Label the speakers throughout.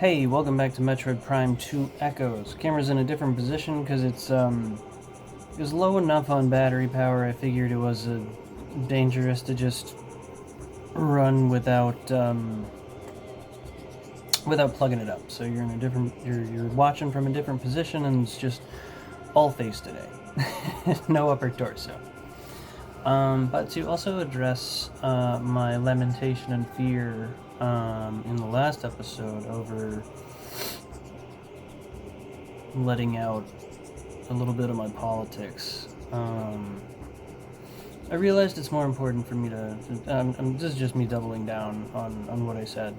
Speaker 1: Hey, welcome back to Metroid Prime 2 Echoes. Camera's in a different position because it was low enough on battery power. I figured it was dangerous to just run without plugging it up. So you're in a different, you're watching from a different position, and it's just all face today, no upper torso. But to also address my lamentation and fear in the last episode over letting out a little bit of my politics, I realized it's more important for me to this is just me doubling down on what I said.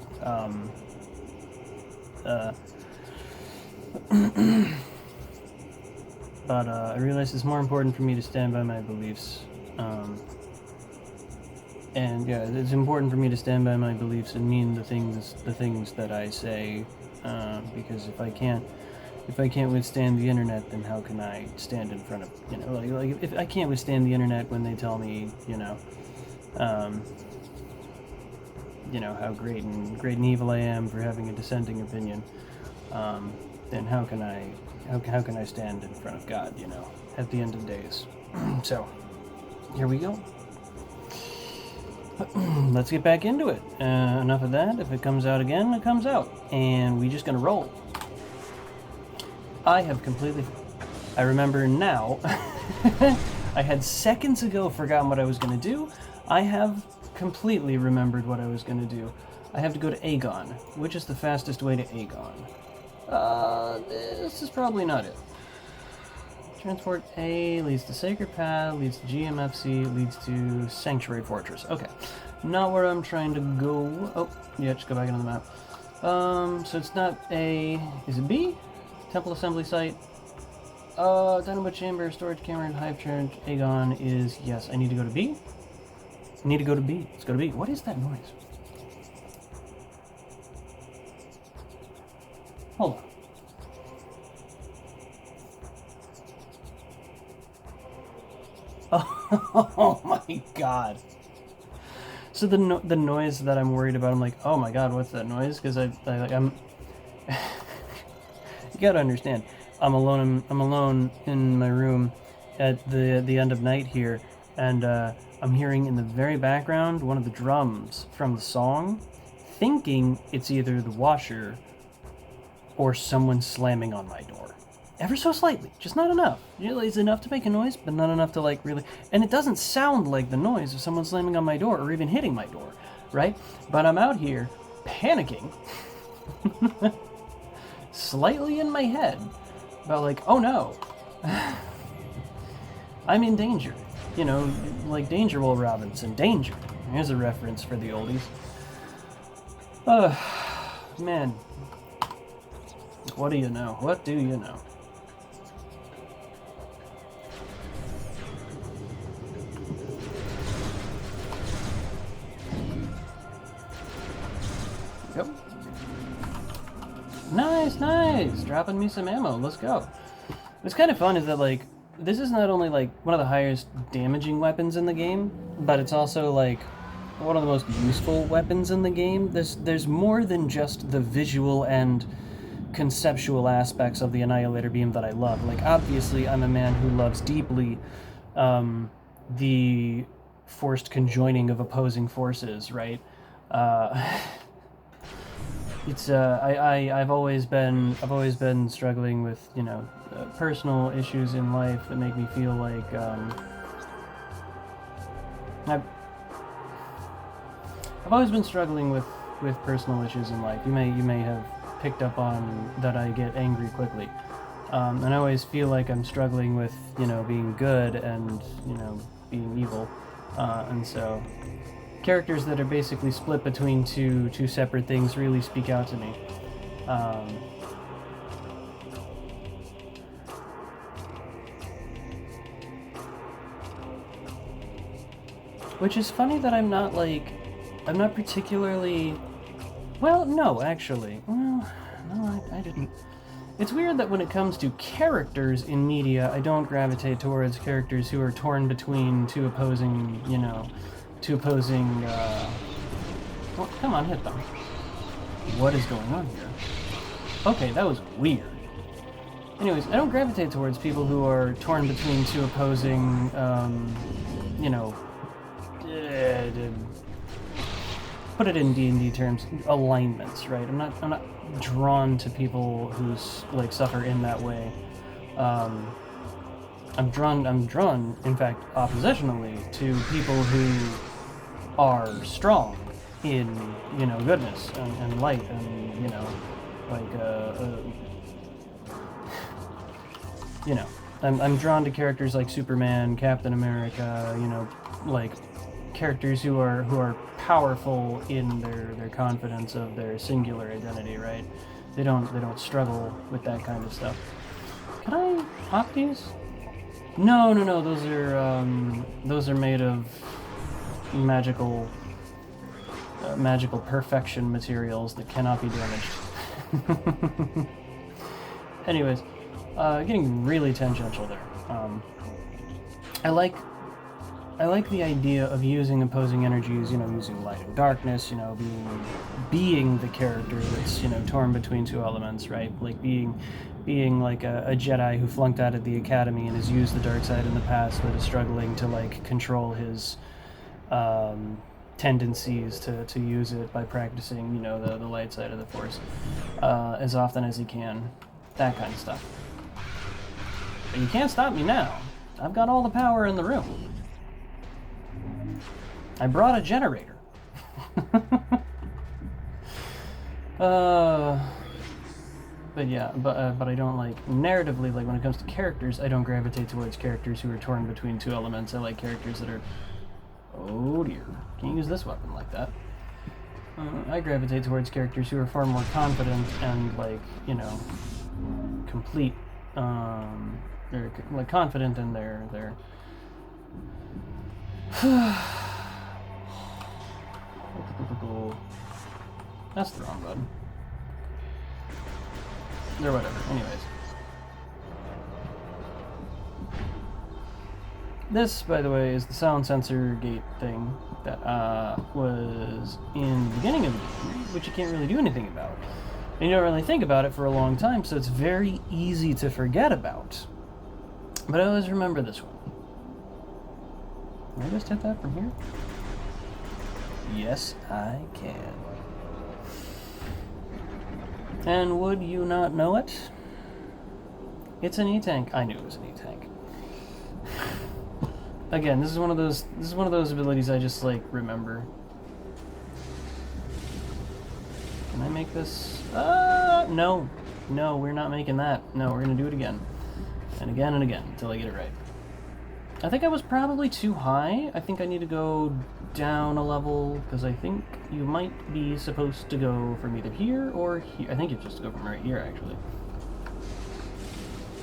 Speaker 1: But I realized it's more important for me to stand by my beliefs. And yeah, it's important for me to stand by my beliefs and mean the things that I say, because if I can't withstand the internet, then how can I stand in front of, like if I can't withstand the internet when they tell me, how great and evil I am for having a dissenting opinion, then how can I stand in front of God, at the end of days? So, here we go. Let's get back into it. Enough of that. If it comes out again, it comes out. And we're just gonna roll. I remember now. I had seconds ago forgotten what I was gonna do. I have completely remembered what I was gonna do. I have to go to Agon. Which is the fastest way to Agon? This is probably not it. Transport A leads to Sacred Path, leads to GMFC, leads to Sanctuary Fortress. Okay, not where I'm trying to go. Oh, yeah, just go back into the map. So it's not A. Is it B? Temple Assembly Site. Dynamo Chamber, Storage Camera, and Hive Charge. Agon is, yes, I need to go to B. I need to go to B. Let's go to B. What is that noise? Hold on. Oh my god. So the noise that I'm worried about, I'm like, oh my god, what's that noise? Because I'm you gotta understand, I'm alone in my room at the end of night here, and I'm hearing in the very background one of the drums from the song, thinking it's either the washer or someone slamming on my door. Ever so slightly, just not enough. It's enough to make a noise, but not enough to really... And it doesn't sound like the noise of someone slamming on my door or even hitting my door, right? But I'm out here panicking, slightly in my head, about oh no, I'm in danger. Like Danger Will Robinson, danger. Here's a reference for the oldies. Man. What do you know? What do you know? Yep. Nice! Dropping me some ammo. Let's go. What's kind of fun is that, this is not only, one of the highest damaging weapons in the game, but it's also, one of the most useful weapons in the game. There's more than just the visual and conceptual aspects of the Annihilator Beam that I love. Obviously, I'm a man who loves deeply the forced conjoining of opposing forces, right? It's I've always been struggling with personal issues in life that make me feel like I've always been struggling with personal issues in life. You may have picked up on that I get angry quickly, and I always feel like I'm struggling with being good and being evil, and so characters that are basically split between two separate things really speak out to me. Which is funny that I'm not particularly... Well, no, actually. Well, no, I didn't. It's weird that when it comes to characters in media, I don't gravitate towards characters who are torn between two opposing, well, come on, hit them. What is going on here? Okay, that was weird. Anyways, I don't gravitate towards people who are torn between two opposing, you know, put it in D&D terms, alignments, right? I'm not drawn to people who like suffer in that way. I'm drawn, in fact, oppositionally to people who are strong in, you know, goodness and light and, you know, like, you know, I'm drawn to characters like Superman, Captain America, you know, like characters who are powerful in their confidence of their singular identity, right? They don't struggle with that kind of stuff. Can I pop these? No, those are made of magical perfection materials that cannot be damaged. Anyways, getting really tangential there. I like the idea of using opposing energies, you know, using light and darkness, you know, being the character that's, you know, torn between two elements, right? Like being like a Jedi who flunked out of the academy and has used the dark side in the past, but is struggling to like control his tendencies to use it by practicing, you know, the light side of the Force as often as he can. That kind of stuff. But you can't stop me now. I've got all the power in the room. I brought a generator. But yeah, but I don't like, narratively, like when it comes to characters, I don't gravitate towards characters who are torn between two elements. I like characters that are, oh dear, can't use this weapon like that. I gravitate towards characters who are far more confident and like, you know, complete, they're like confident in their that's the wrong button. Or whatever, anyways. This, by the way, is the sound sensor gate thing that was in the beginning of the game, which you can't really do anything about. And you don't really think about it for a long time, so it's very easy to forget about. But I always remember this one. Can I just hit that from here? Yes, I can. And would you not know it? It's an E-tank. I knew it was an E-tank. Again, this is one of those abilities I just like remember. Can I make this? No, we're not making that. No, we're gonna do it again, and again and again until I get it right. I think I was probably too high. I think I need to go down a level, because I think you might be supposed to go from either here or here. I think you're supposed to go from right here, actually.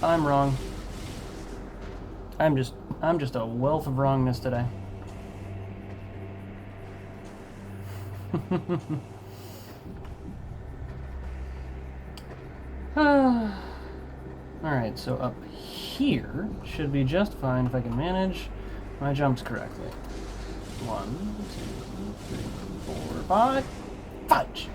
Speaker 1: I'm wrong. I'm just a wealth of wrongness today. Alright, so up here should be just fine if I can manage my jumps correctly. 1, 2, 3, 4, 5. Fudge!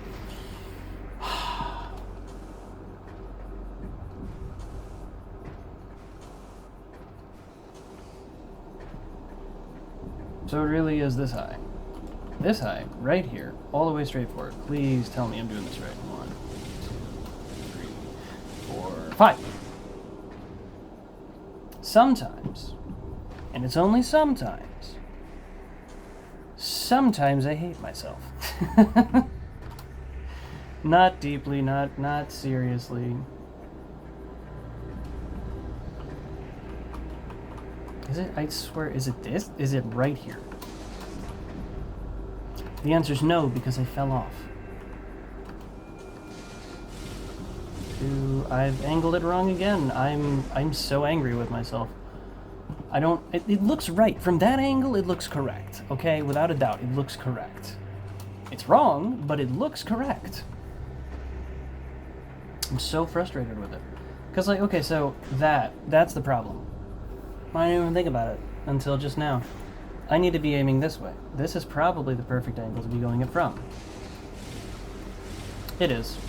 Speaker 1: So it really is this high. This high, right here, all the way straight forward. Please tell me I'm doing this right. 1, 2, 3, 4, 5. Sometimes, and it's only sometimes I hate myself. Not deeply, not seriously. Is it? I swear, is it this? Is it right here? The answer's no, because I fell off. I've angled it wrong again. I'm so angry with myself. I don't... It looks right. From that angle, it looks correct. Okay? Without a doubt, it looks correct. It's wrong, but it looks correct. I'm so frustrated with it. Because, like, okay, so that's the problem. I didn't even think about it until just now. I need to be aiming this way. This is probably the perfect angle to be going it from. It is.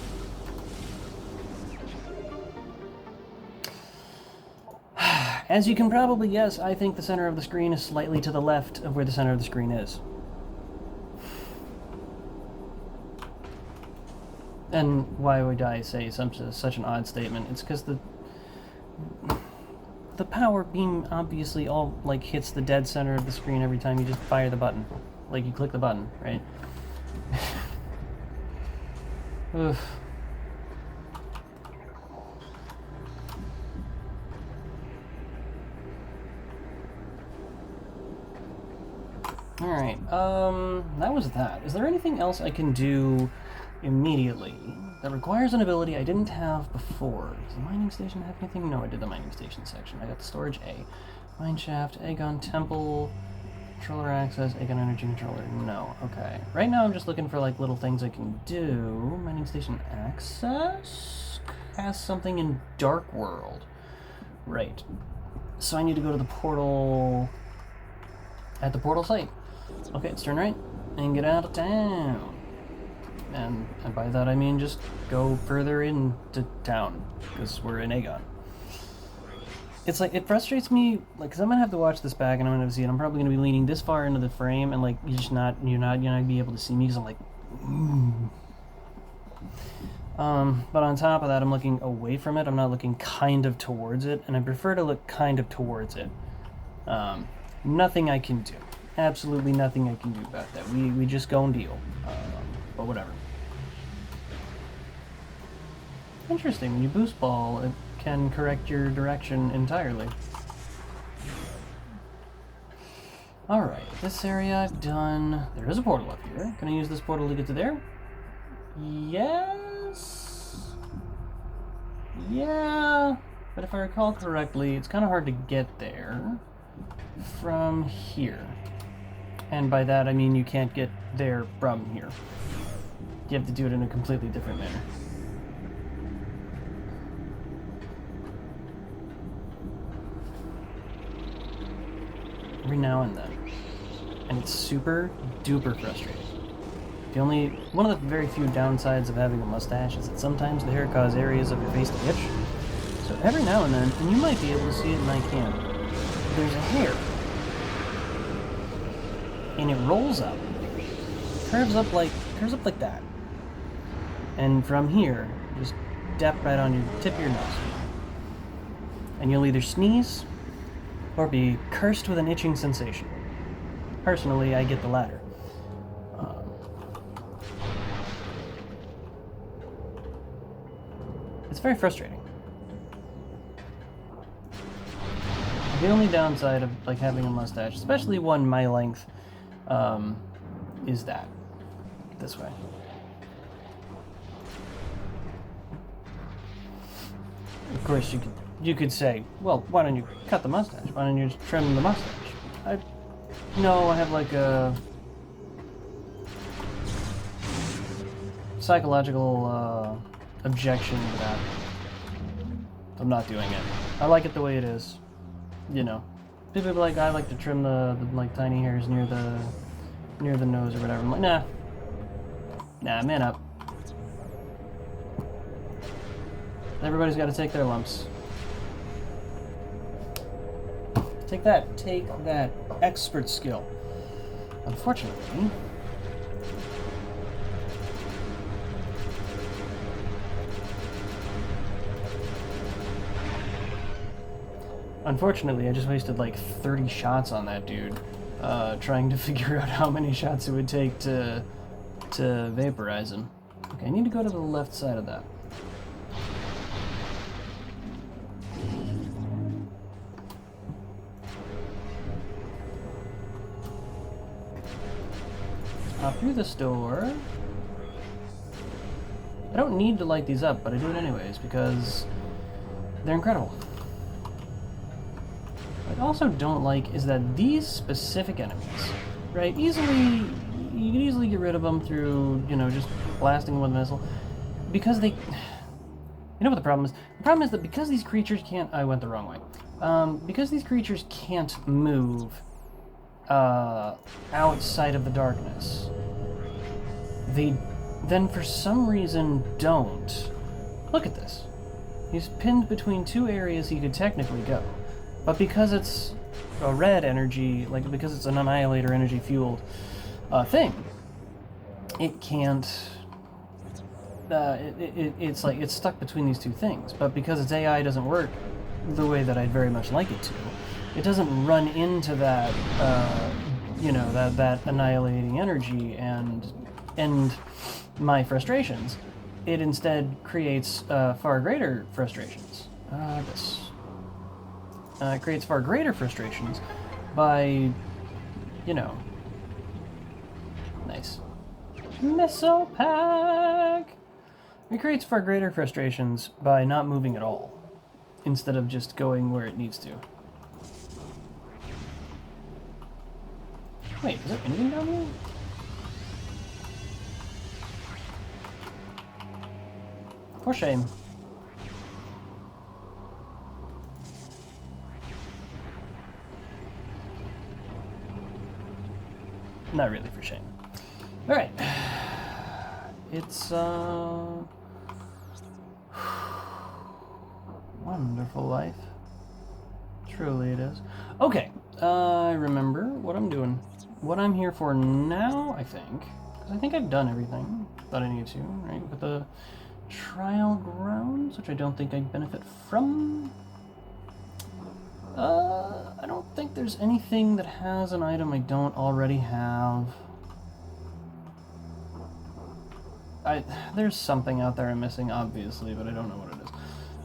Speaker 1: As you can probably guess, I think the center of the screen is slightly to the left of where the center of the screen is. And why would I say such an odd statement? It's because the power beam obviously all, like, hits the dead center of the screen every time you just fire the button. Like, you click the button, right? Oof. Alright, that was that. Is there anything else I can do immediately that requires an ability I didn't have before? Does the mining station have anything? No, I did the mining station section. I got the storage A. Mine shaft, Aegon Temple, controller access, Aegon Energy Controller. No, okay. Right now I'm just looking for, like, little things I can do. Mining station access has something in Dark World. Right. So I need to go to the portal at the portal site. Okay, let's turn right and get out of town. And by that I mean just go further into town, because we're in Aegon. It's like, it frustrates me, like, because I'm gonna have to watch this back and I'm gonna see it. I'm probably gonna be leaning this far into the frame, and like you're not gonna be able to see me because I'm like, but on top of that, I'm looking away from it. I'm not looking kind of towards it, and I prefer to look kind of towards it. Nothing I can do. Absolutely nothing I can do about that. We just go and deal. But whatever. Interesting, when you boost ball, it can correct your direction entirely. Alright, this area I've done. There is a portal up here. Can I use this portal to get to there? Yes? Yeah, but if I recall correctly, it's kind of hard to get there from here. And by that I mean you can't get there from here. You have to do it in a completely different manner. Every now and then. And it's super duper frustrating. One of the very few downsides of having a mustache is that sometimes the hair causes areas of your face to itch. So every now and then, and you might be able to see it and I can't, there's a hair. And it rolls up, curves up like that. And from here, just dap right on your tip of your nose. And you'll either sneeze or be cursed with an itching sensation. Personally, I get the latter. It's very frustrating. The only downside of, like, having a mustache, especially one my length, is that. This way. Of course, you could say, well, why don't you cut the mustache? Why don't you just trim the mustache? No, I have like a psychological objection to that. I'm not doing it. I like it the way it is. You know, people be like, I like to trim the like tiny hairs near the nose or whatever. I'm like, nah, man up. Everybody's got to take their lumps. Take that expert skill. Unfortunately, I just wasted like 30 shots on that dude, trying to figure out how many shots it would take to vaporize him. Okay, I need to go to the left side of that. Hop through this door. I don't need to light these up, but I do it anyways because they're incredible. What I also don't like is that these specific enemies, right, you can easily get rid of them through, just blasting them with a missile, because they, you know what the problem is? The problem is that because these creatures can't, I went the wrong way, because these creatures can't move outside of the darkness, they then for some reason don't. Look at this. He's pinned between two areas he could technically go. But because it's a red energy, like because it's an annihilator energy fueled thing, it can't. It's like it's stuck between these two things. But because its AI doesn't work the way that I'd very much like it to, it doesn't run into that, that annihilating energy and my frustrations. It instead creates far greater frustrations. It creates far greater frustrations by, nice. Missile pack! It creates far greater frustrations by not moving at all, instead of just going where it needs to. Wait, is there anything down here? For shame. Not really for shame. Alright. It's, wonderful life. Truly it is. Okay, I remember what I'm doing. What I'm here for now, I think. Because I think I've done everything that I need to, right? With the trial grounds, which I don't think I benefit from. I don't think there's anything that has an item I don't already have. There's something out there I'm missing, obviously, but I don't know what it is.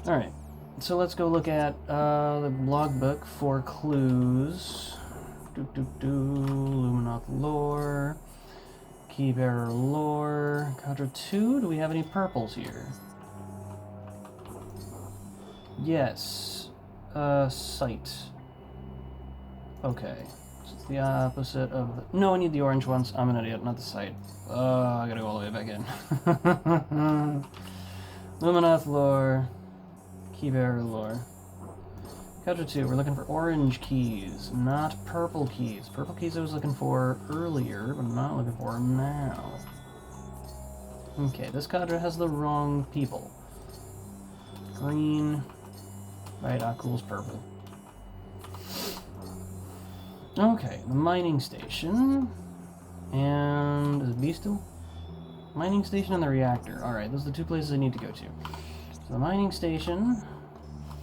Speaker 1: Alright, so let's go look at the logbook for clues. Luminath lore. Keybearer lore. Cadre 2, do we have any purples here? Yes. Sight. Okay. So it's the opposite of the... No, I need the orange ones. I'm an idiot, not the sight. I gotta go all the way back in. Luminath lore. Keybearer lore. Cadre 2, we're looking for orange keys, not purple keys. Purple keys I was looking for earlier, but I'm not looking for now. Okay, this cadre has the wrong people. Green. Right, Aquil's purple. Okay, the mining station. And is it B still? Mining station and the reactor. Alright, those are the two places I need to go to. So the mining station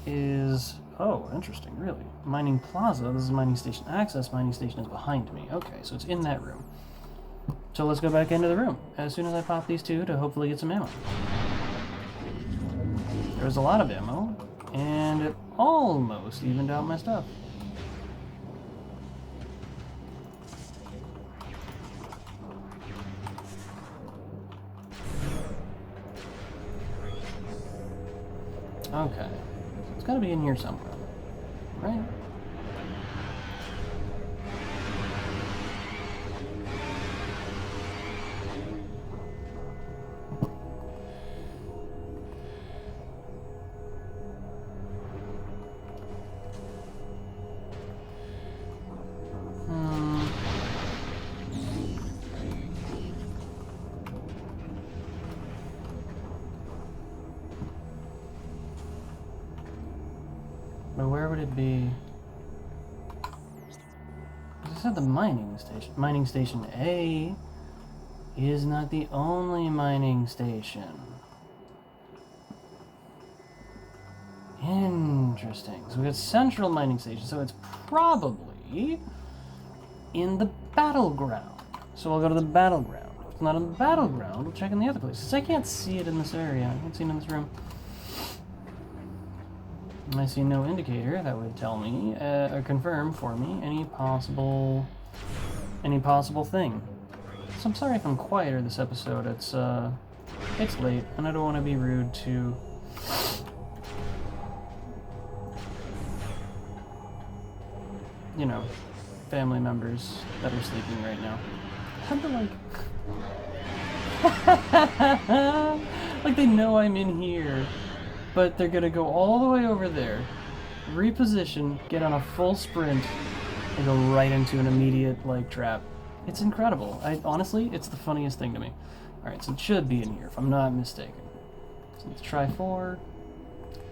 Speaker 1: is... Oh, interesting, really. Mining plaza, this is mining station access. Mining station is behind me. Okay, so it's in that room. So let's go back into the room as soon as I pop these two to hopefully get some ammo. There's a lot of ammo, and it almost evened out my stuff. Okay. It's gotta be in here somewhere, right? But where would it be? I said the mining station. Mining station A is not the only mining station. Interesting. So we got central mining station. So it's probably in the battleground. So we'll go to the battleground. If it's not in the battleground, we'll check in the other places. I can't see it in this area. I can't see it in this room. I see no indicator that would tell me or confirm for me any possible thing. So I'm sorry if I'm quieter this episode. It's late and I don't want to be rude to family members that are sleeping right now. How to like they know I'm in here. But they're gonna go all the way over there, reposition, get on a full sprint, and go right into an immediate, trap. It's incredible. Honestly, it's the funniest thing to me. Alright, so it should be in here, if I'm not mistaken. So let's try 4.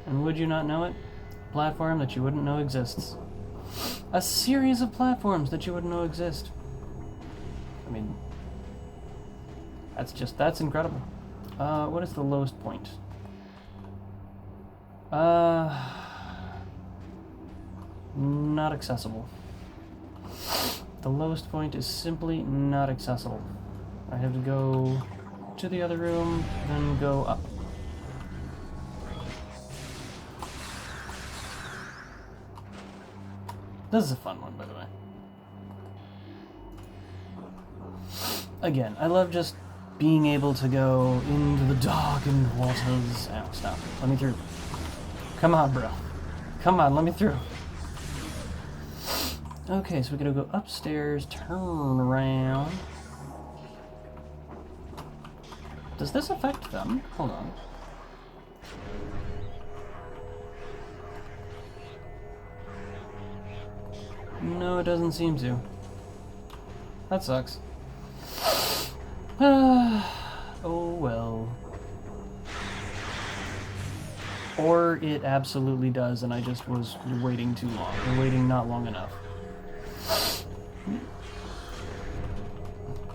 Speaker 1: And would you not know it? platform that you wouldn't know exists. A series of platforms that you wouldn't know exist. I mean, that's incredible. What is the lowest point? Not accessible. The lowest point is simply not accessible. I have to go to the other room, then go up. This is a fun one, by the way. Again, I love just being able to go into the darkened waters. Ow, stop. Let me through. Come on, bro. Come on, let me through. Okay, so we're gonna go upstairs, turn around. Does this affect them? Hold on. No, it doesn't seem to. That sucks. Oh well. Or it absolutely does, and I just was waiting too long. Or waiting not long enough.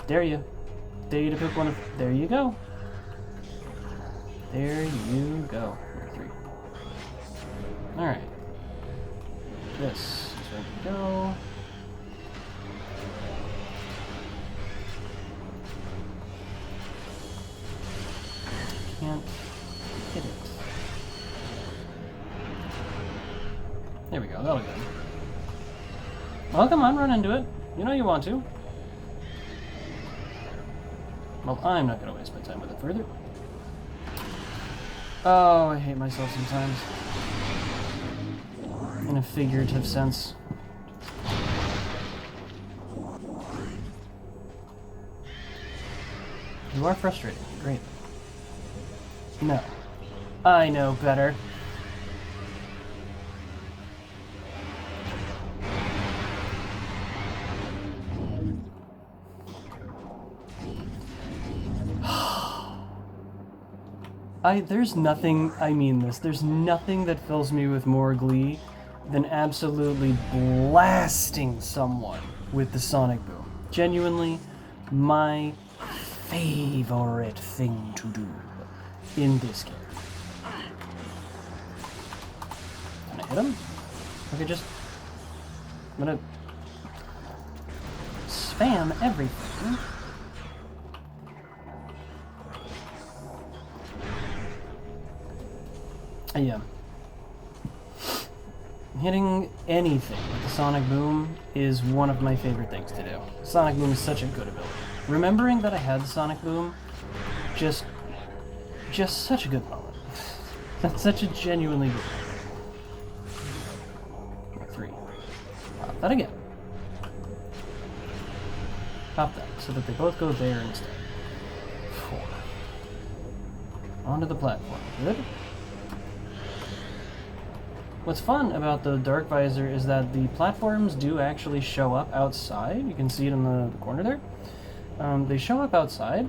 Speaker 1: Dare you. Dare you to pick one of... There you go. There you go. 3. Alright. This is where we go. Can't hit it. There we go, that'll go. Well, come on, run into it. You know you want to. Well, I'm not going to waste my time with it further. Oh, I hate myself sometimes. In a figurative sense. You are frustrating. Great. No. I know better. There's nothing, I mean this, there's nothing that fills me with more glee than absolutely blasting someone with the sonic boom. Genuinely, my favorite thing to do in this game. Can I hit him? Okay, just... I'm gonna... spam everything. Yeah. Hitting anything with the sonic boom is one of my favorite things to do. Sonic boom is such a good ability. Remembering that I had the sonic boom, just such a good moment. That's such a genuinely good moment. 3. Pop that again. Pop that, so that they both go there instead. 4. Onto the platform. Good. What's fun about the Dark Visor is that the platforms do actually show up outside. You can see it in the corner there. They show up outside.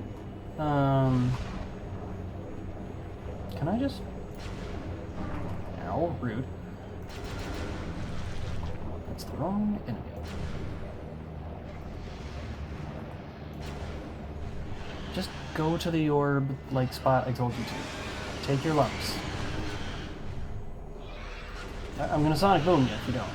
Speaker 1: Can I just... Ow, rude. That's the wrong enemy. Just go to the orb, like, spot I told you to. Take your lumps. I'm gonna sonic boom you if you don't.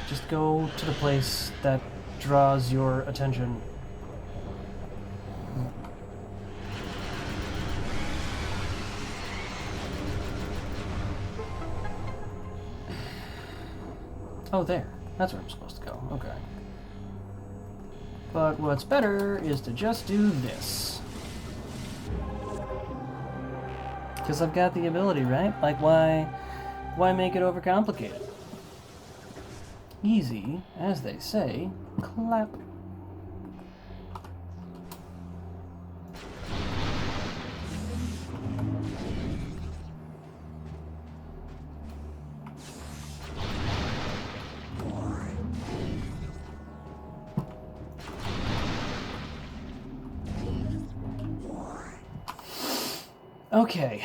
Speaker 1: Just go to the place that draws your attention. Oh, there. That's where I'm supposed to go. Okay. But what's better is to just do this. Because I've got the ability, right? Like, why make it overcomplicated? Easy, as they say, clap. Okay,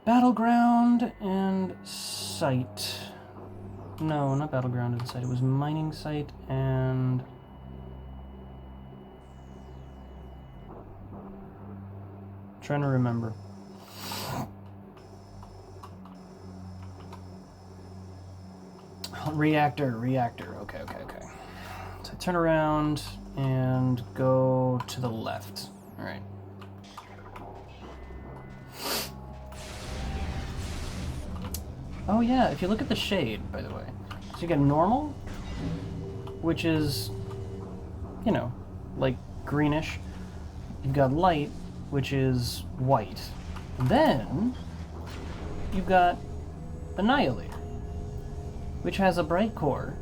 Speaker 1: battleground and site. No, not battleground and site. It was mining site and... trying to remember. Reactor. Okay. So I turn around and go to the left. All right. Oh yeah, if you look at the shade, by the way. So you get normal, which is, you know, like greenish. You've got light, which is white. Then you've got Annihilator, which has a bright core,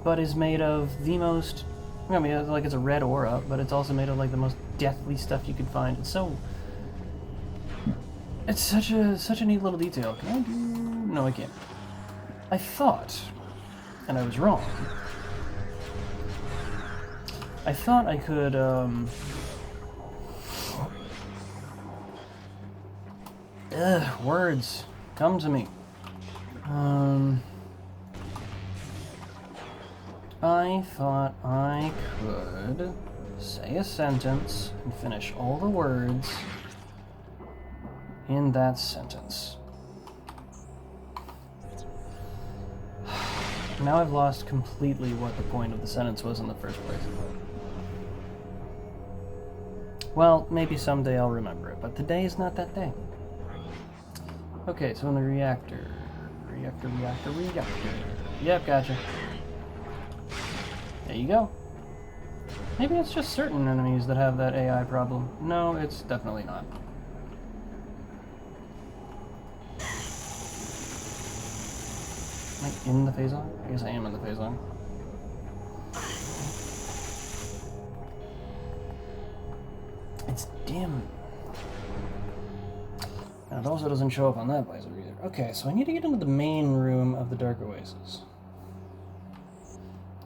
Speaker 1: but is made of the most, I mean, it's like it's a red aura, but it's also made of like the most deathly stuff you could find. It's so, it's such a neat little detail. Can I do? No, I can't. I thought, and I was wrong. I thought I could, words, come to me. I thought I could say a sentence and finish all the words in that sentence. Now I've lost completely what the point of the sentence was in the first place. Well, maybe someday I'll remember it, but today is not that day. Okay, so in the reactor. Reactor. Yep, gotcha. There you go. Maybe it's just certain enemies that have that AI problem. No, it's definitely not. Am I in the phazon? I guess I am in the phazon. It's dim. And it also doesn't show up on that visor either. Okay, so I need to get into the main room of the Dark Oasis.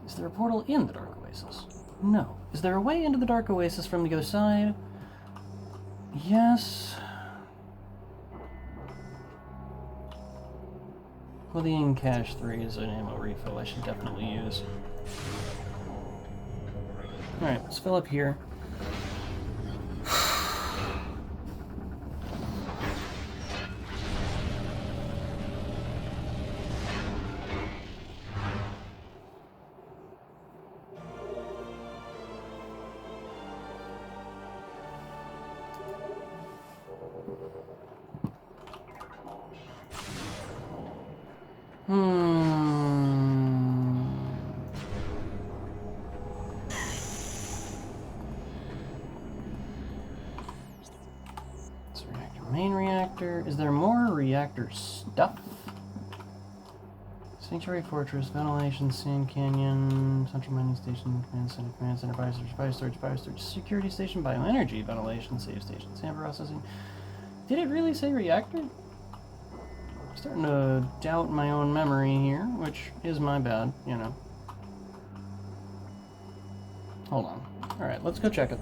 Speaker 1: Is there a portal in the Dark Oasis? No. Is there a way into the Dark Oasis from the other side? Yes. Well, the in-cache 3 is an ammo refill I should definitely use. Alright, let's fill up here. Main reactor. Is there more reactor stuff? Sanctuary Fortress, Ventilation, Sand Canyon, Central Mining Station, Command Center, Fire Storage, Security Station, Bioenergy, Ventilation, Save Station, Sand Processing. Did it really say reactor? I'm starting to doubt my own memory here, which is my bad, you know. Hold on. Alright, let's go check it.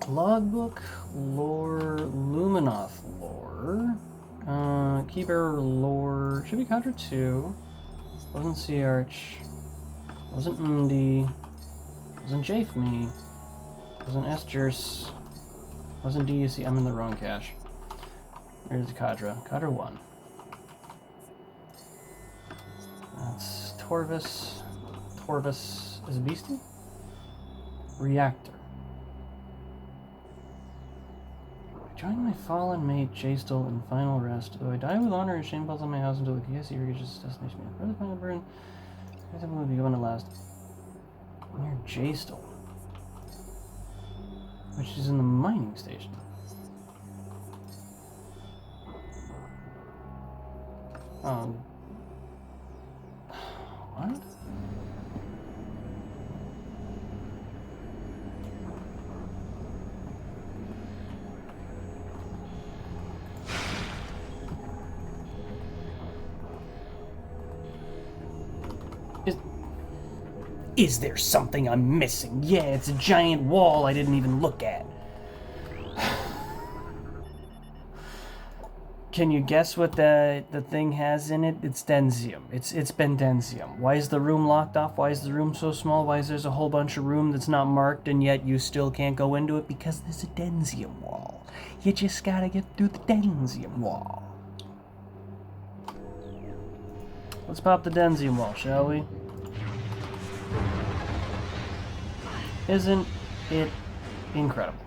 Speaker 1: Logbook, lore, Luminoth lore, Keybearer lore, should be Contra 2, wasn't Sea Arch, wasn't Mundi, wasn't Jafme, wasn't Esters, wasn't DUC, I'm in the wrong cache. There's Cadra 1. That's Torvis is a beastie? Reactor. Join my fallen mate, Jastel, in final rest. Though I die with honor and shame falls on my house until the KSC reaches destination. My brother final burn. I think will be going to last. Near Jastel. Which is in the mining station. What? Is there something I'm missing? Yeah, it's a giant wall I didn't even look at. Can you guess what the thing has in it? It's densium. It's bendensium. Why is the room locked off? Why is the room so small? Why is there's a whole bunch of room that's not marked and yet you still can't go into it? Because there's a densium wall. You just gotta get through the densium wall. Let's pop the densium wall, shall we? Isn't it incredible?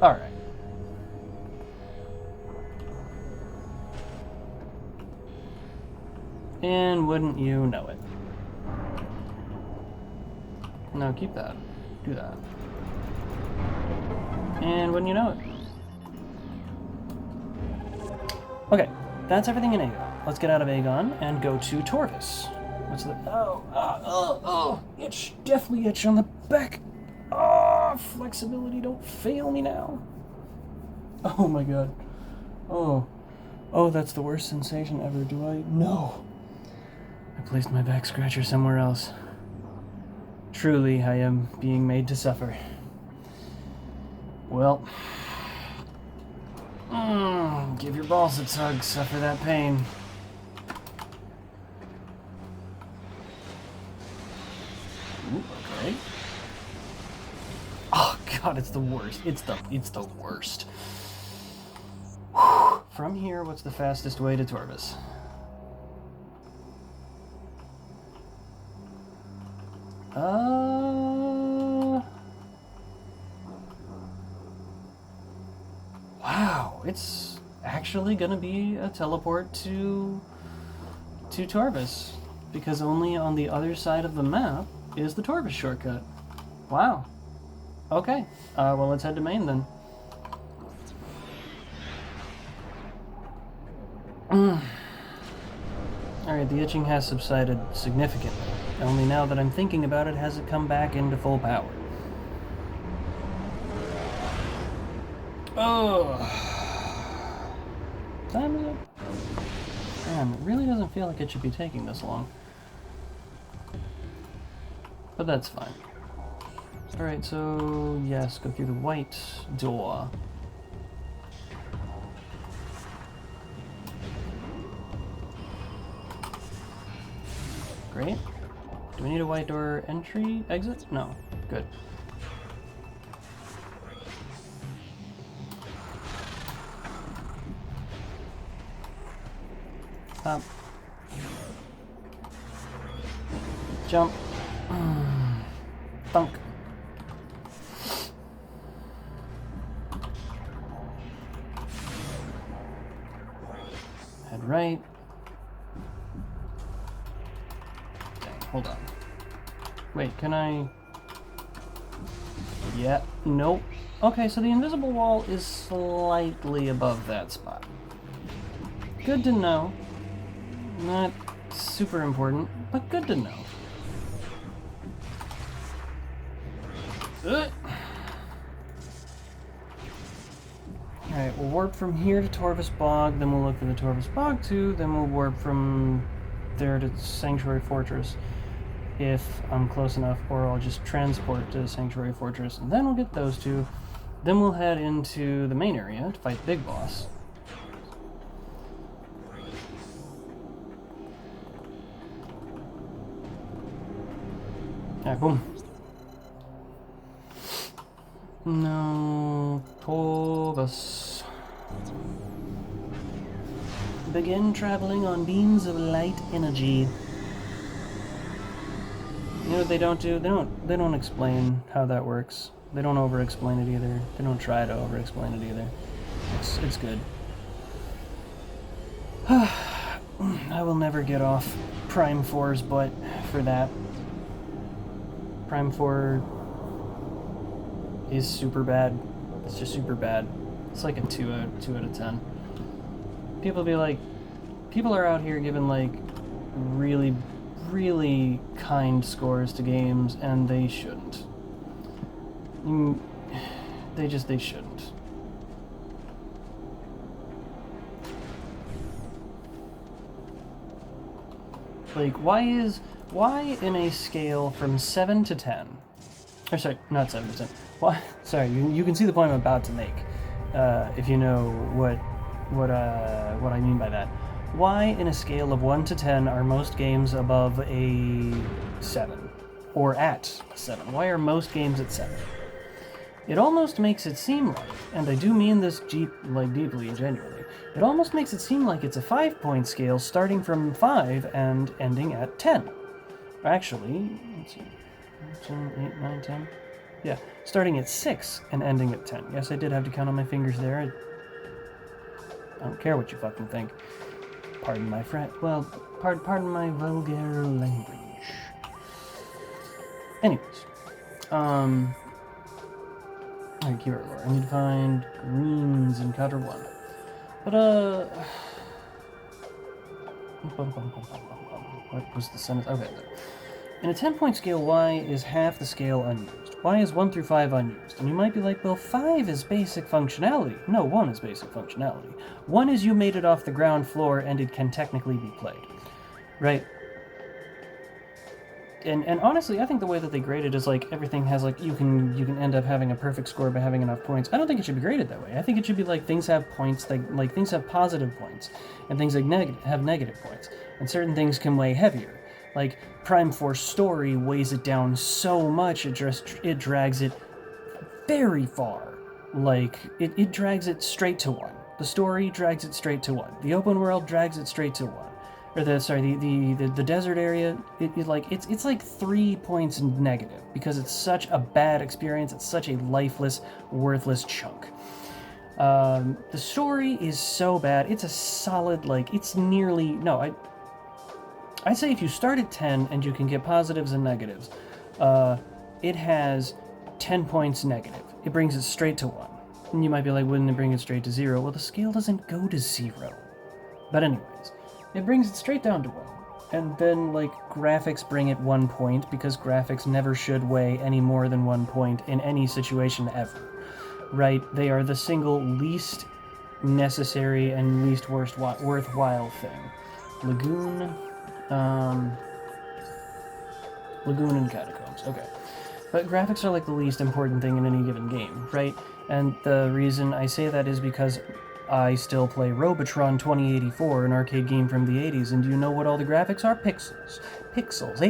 Speaker 1: Alright. And wouldn't you know it? No, keep that. Do that. And wouldn't you know it? Okay, that's everything in Aegon. Let's get out of Aegon and go to Torvis. What's the... Oh, itch. Definitely itch on the back. Oh, flexibility, don't fail me now. Oh my god. Oh, that's the worst sensation ever. Do I? No. I placed my back scratcher somewhere else. Truly, I am being made to suffer. Well, give your balls a tug, suffer that pain. Ooh, okay. Oh god, it's the worst. It's the worst. Whew. From here, what's the fastest way to Torvis? Wow, it's actually gonna be a teleport to Torvis, because only on the other side of the map is the Torvis shortcut. Wow. Okay, well, let's head to Maine then. Alright, the itching has subsided significantly. Only now that I'm thinking about it has it come back into full power. Oh. Time is up. Man, it really doesn't feel like it should be taking this long. But that's fine. Alright, so yes, go through the white door. Great. Do we need a white door entry? Exit? No. Good. Up. Jump. Thunk. Head right. Dang, hold on. Wait, can I... Yeah, nope. Okay, so the invisible wall is slightly above that spot. Good to know. Not super important, but good to know. Alright, we'll warp from here to Torvis Bog, then we'll look for the Torvis Bog 2, then we'll warp from there to Sanctuary Fortress, if I'm close enough, or I'll just transport to Sanctuary Fortress, and then we'll get those two. Then we'll head into the main area to fight the big boss. Alright, boom. No, Torvis. Begin traveling on beams of light energy. You know what they don't do? They don't explain how that works. They don't over-explain it either. They don't try to over-explain it either. It's good. I will never get off Prime 4's butt for that. Prime 4 is super bad. It's just super bad. It's like a 2 out of 10. People are out here giving like really, really kind scores to games, and they shouldn't. They shouldn't. Like, why in a scale from 7 to 10, or sorry, not 7 to 10, why, sorry, you can see the point I'm about to make. if you know what I mean by that. Why, in a scale of 1 to 10, are most games above a 7? Or at a 7? Why are most games at 7? It almost makes it seem like, and I do mean this deeply and genuinely, it almost makes it seem like it's a 5-point scale starting from 5 and ending at 10. Actually, let's see, 7, 8, 9, 10. Yeah, starting at 6 and ending at 10. Yes, I did have to count on my fingers there. I don't care what you fucking think. Pardon my pardon my vulgar language. Anyways, alright, keyword lore. I need to find greens in Counter 1. But, what was the sentence? Okay, in a 10-point scale, Y is half the scale unused. Y is 1 through 5 unused. And you might be like, well, 5 is basic functionality. No, 1 is basic functionality. 1 is you made it off the ground floor and it can technically be played. Right? And honestly, I think the way that they grade it is like everything has like you can end up having a perfect score by having enough points. I don't think it should be graded that way. I think it should be like things have points, like things have positive points, and things like have negative points, and certain things can weigh heavier. Like Prime Force Story weighs it down so much it drags it very far. Like it drags it straight to 1. The story drags it straight to 1. The open world drags it straight to 1. Or the desert area, it's like 3 points negative because it's such a bad experience. It's such a lifeless, worthless chunk. The story is so bad. It's a solid, it's nearly, no, I'd say if you start at 10 and you can get positives and negatives, it has 10 points negative. It brings it straight to 1. And you might be like, wouldn't it bring it straight to 0? Well, the scale doesn't go to 0. But anyways, it brings it straight down to 1. And then, graphics bring it 1 point, because graphics never should weigh any more than 1 point in any situation ever. Right? They are the single least necessary and least worthwhile thing. Lagoon and Catacombs. Okay. But graphics are like the least important thing in any given game, right? And the reason I say that is because I still play Robotron 2084, an arcade game from the 80s, and do you know what all the graphics are? Pixels. Pixels.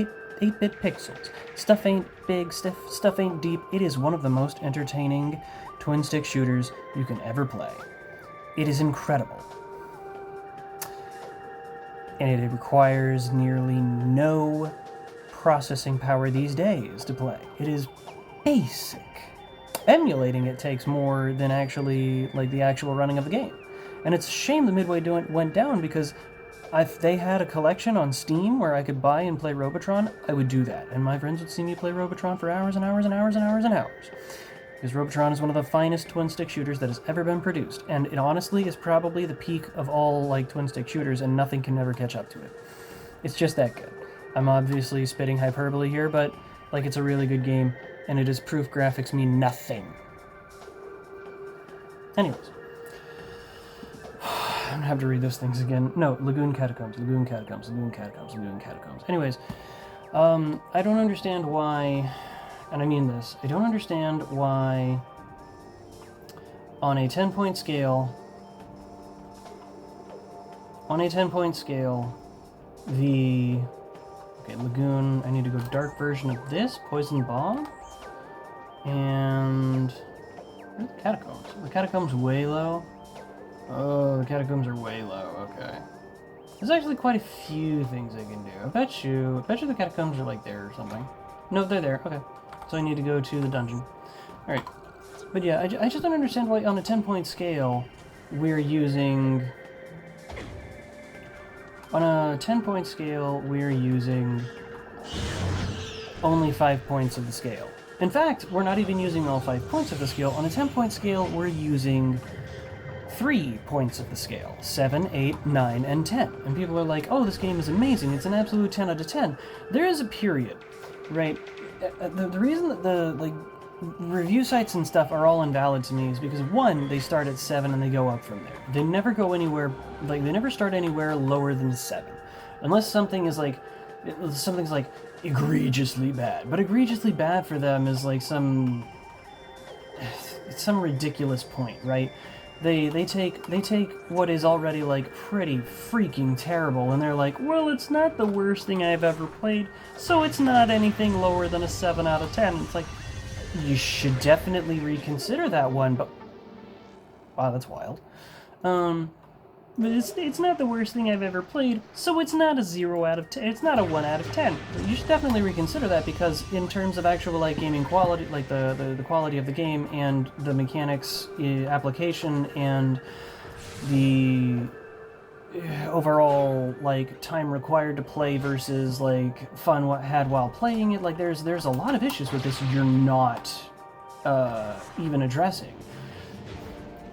Speaker 1: 8-bit pixels. Stuff ain't big, stuff ain't deep. It is one of the most entertaining twin-stick shooters you can ever play. It is incredible. And it requires nearly no processing power these days to play. It is basic. Emulating it takes more than actually, the actual running of the game. And it's a shame the Midway went down, because if they had a collection on Steam where I could buy and play Robotron, I would do that. And my friends would see me play Robotron for hours and hours and hours and hours and hours. Because Robotron is one of the finest twin-stick shooters that has ever been produced. And it honestly is probably the peak of all, twin-stick shooters, and nothing can ever catch up to it. It's just that good. I'm obviously spitting hyperbole here, but, it's a really good game. And it is proof graphics mean nothing. Anyways. I'm gonna have to read those things again. No, Lagoon Catacombs. Anyways, I don't understand why, and I mean this, I don't understand why on a 10-point scale, Lagoon, I need to go dark version of this, Poison Bomb. And where's the Catacombs? The Catacombs way low. Oh, the Catacombs are way low. Okay. There's actually quite a few things I can do. I bet you the Catacombs are there or something. No, they're there. Okay. So I need to go to the dungeon. All right. But yeah, I just don't understand why on a 10-point scale we're using. On a 10-point scale, we're using only 5 points of the scale. In fact, we're not even using all 5 points of the scale. On a 10-point scale, we're using 3 points of the scale. 7, 8, 9, and 10. And people are like, oh, this game is amazing. It's an absolute 10 out of 10. There is a period, right? The reason that the review sites and stuff are all invalid to me is because, one, they start at 7 and they go up from there. They never go anywhere, they never start anywhere lower than 7. Unless something's egregiously bad. But egregiously bad for them is some some ridiculous point, right? They take what is already like pretty freaking terrible, and they're like, well, it's not the worst thing I've ever played, so it's not anything lower than a 7 out of 10. It's like, you should definitely reconsider that one, but wow, that's wild. But it's not the worst thing I've ever played, so it's not a 0 out of 10. It's not a 1 out of 10. You should definitely reconsider that, because in terms of actual like gaming quality, like the quality of the game and the mechanics application and the overall like time required to play versus like fun what had while playing it, like there's a lot of issues with this you're not even addressing.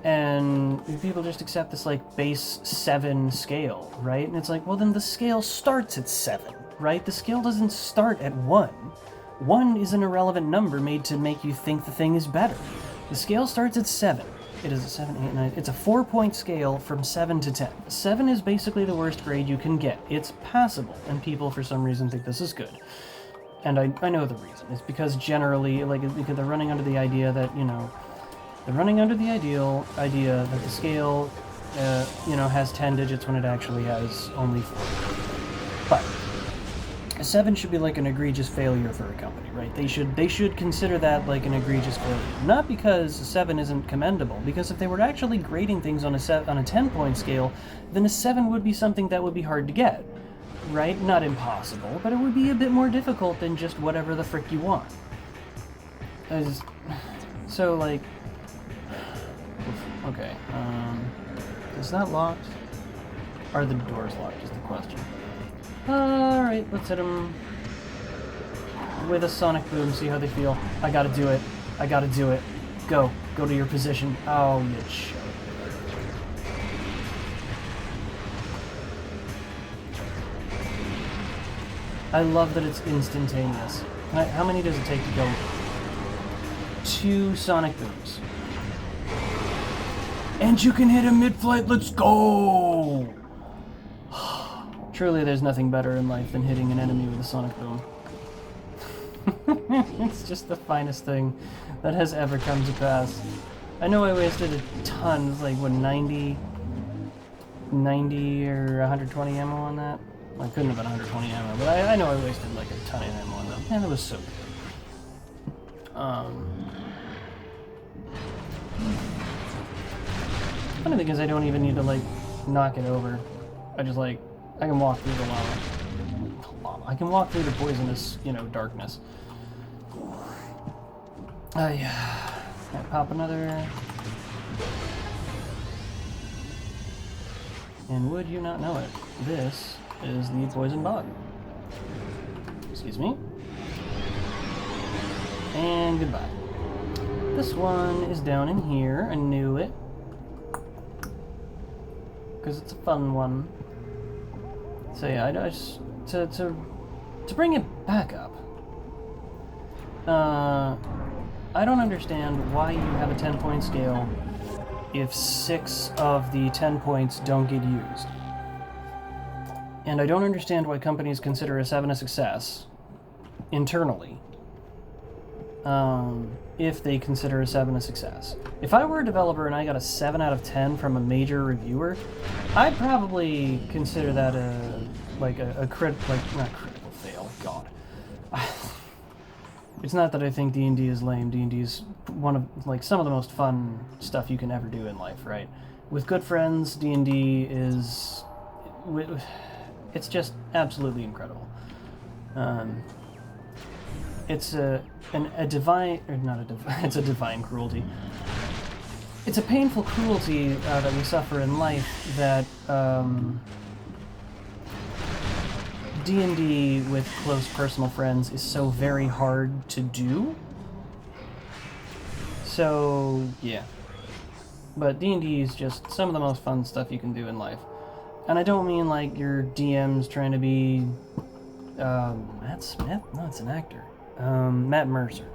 Speaker 1: And people just accept this like base 7 scale, right? And it's like, well, then the scale starts at 7, right? The scale doesn't start at 1. 1 is an irrelevant number made to make you think the thing is better. The scale starts at 7. It is a 7, 8, 9. It's a 4-point scale from 7 to 10. 7 is basically the worst grade you can get. It's passable, and people for some reason think this is good. And I know the reason. It's because generally, like, because they're running under the idea that, you know, they're running under the idea that the scale, you know, has 10 digits when it actually has only 4. But a 7 should be like an egregious failure for a company, right? They should consider that like an egregious failure. Not because a 7 isn't commendable, because if they were actually grading things on a 10-point scale, then a 7 would be something that would be hard to get, right? Not impossible, but it would be a bit more difficult than just whatever the frick you want. So like. Okay, is that locked? Are the doors locked is the question. Alright, let's hit them with a sonic boom, see how they feel. I gotta do it. I gotta do it. Go to your position. Oh, you shit. I love that it's instantaneous. How many does it take to go? 2 sonic booms. And you can hit him mid-flight, let's go! Truly, there's nothing better in life than hitting an enemy with a sonic boom. It's just the finest thing that has ever come to pass. I know I wasted a ton, it's like, what, 90 or 120 ammo on that? Well, it couldn't have been 120 ammo, but I know I wasted like a ton of ammo on them. Man, that was so good. Funny thing is, I don't even need to like knock it over. I just like I can walk through the lava. I can walk through the poisonous, you know, darkness. I pop another. And would you not know it? This is the poison bug. Excuse me. And goodbye. This one is down in here. I knew it. Because it's a fun one. So yeah, I just to bring it back up. I don't understand why you have a 10-point scale if 6 of the 10 points don't get used. And I don't understand why companies consider a 7 a success internally. If they consider a 7 a success. If I were a developer and I got a 7 out of 10 from a major reviewer, I'd probably consider that not critical fail. God, it's not that I think D&D is lame. D&D is one of like some of the most fun stuff you can ever do in life, right? With good friends, D&D is it's just absolutely incredible. It's a divine cruelty. It's a painful cruelty that we suffer in life that D&D with close personal friends is so very hard to do. So, yeah. But D&D is just some of the most fun stuff you can do in life. And I don't mean like your DM's trying to be Matt Smith? No, it's an actor. Matt Mercer.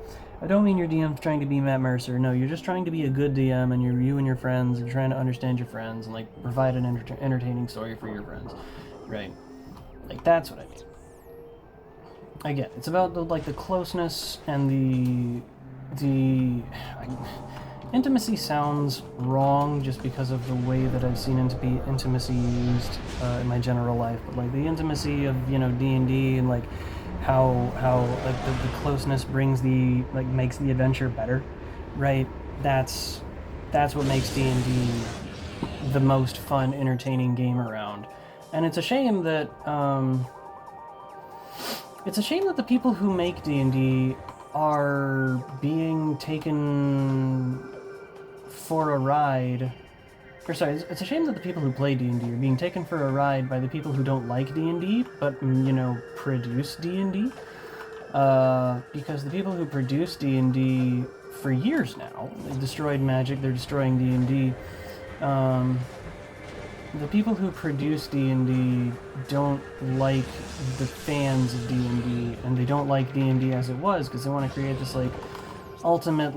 Speaker 1: I don't mean your DM's trying to be Matt Mercer. No, you're just trying to be a good DM, and you and your friends are trying to understand your friends and like provide an entertaining story for your friends, right? Like that's what I mean. Again, it's about the closeness and intimacy sounds wrong just because of the way that I've seen intimacy used in my general life, but like the intimacy of D&D and like how like the closeness brings makes the adventure better, right? That's what makes D&D the most fun, entertaining game around, and it's a shame that the people who make D&D are being taken for a ride. Or sorry, it's a shame that the people who play D&D are being taken for a ride by the people who don't like D&D, but, produce D&D. Because the people who produce D&D for years now, they've destroyed Magic, they're destroying D&D. The people who produce D&D don't like the fans of D&D, and they don't like D&D as it was, because they want to create this, ultimate,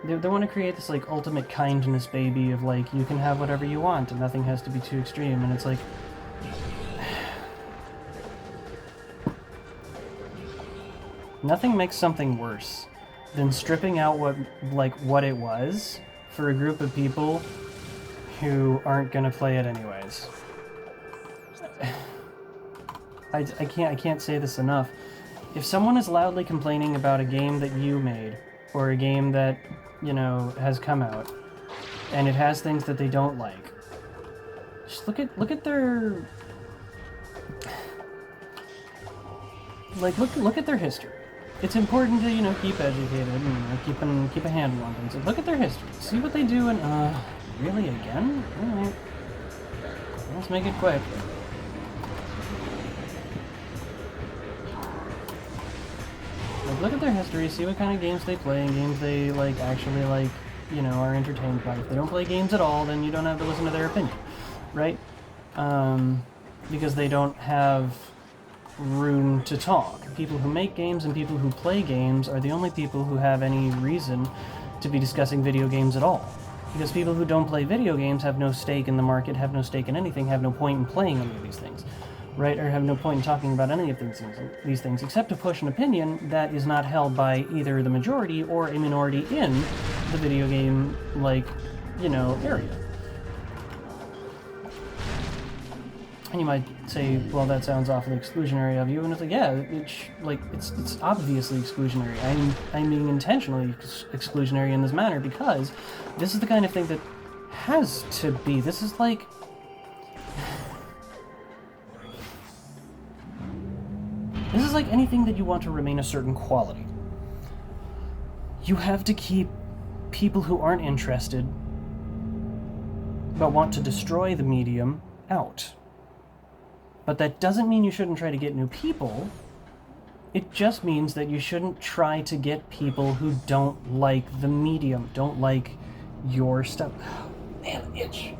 Speaker 1: They want to create this, ultimate kindness baby of, you can have whatever you want, and nothing has to be too extreme, and it's like... Nothing makes something worse than stripping out what it was for a group of people who aren't gonna play it anyways. I can't say this enough. If someone is loudly complaining about a game that you made, or a game that, has come out, and it has things that they don't like, just look at their... look at their history. It's important to, keep educated and keep a handle on things. Look at their history. See what they do and, really, again? Alright. Let's make it quick. Look at their history, see what kind of games they play, and games they, actually, are entertained by. If they don't play games at all, then you don't have to listen to their opinion, right? Because they don't have room to talk. People who make games and people who play games are the only people who have any reason to be discussing video games at all. Because people who don't play video games have no stake in the market, have no stake in anything, have no point in playing any of these things, right? Or have no point in talking about any of these things, except to push an opinion that is not held by either the majority or a minority in the video game, area. And you might say, well, that sounds awfully exclusionary of you, and it's like, yeah, it's obviously exclusionary. I'm being intentionally exclusionary in this manner because this is the kind of thing that has to be. This is like anything that you want to remain a certain quality. You have to keep people who aren't interested but want to destroy the medium out. But that doesn't mean you shouldn't try to get new people. It just means that you shouldn't try to get people who don't like the medium, don't like your stuff. Man, itch.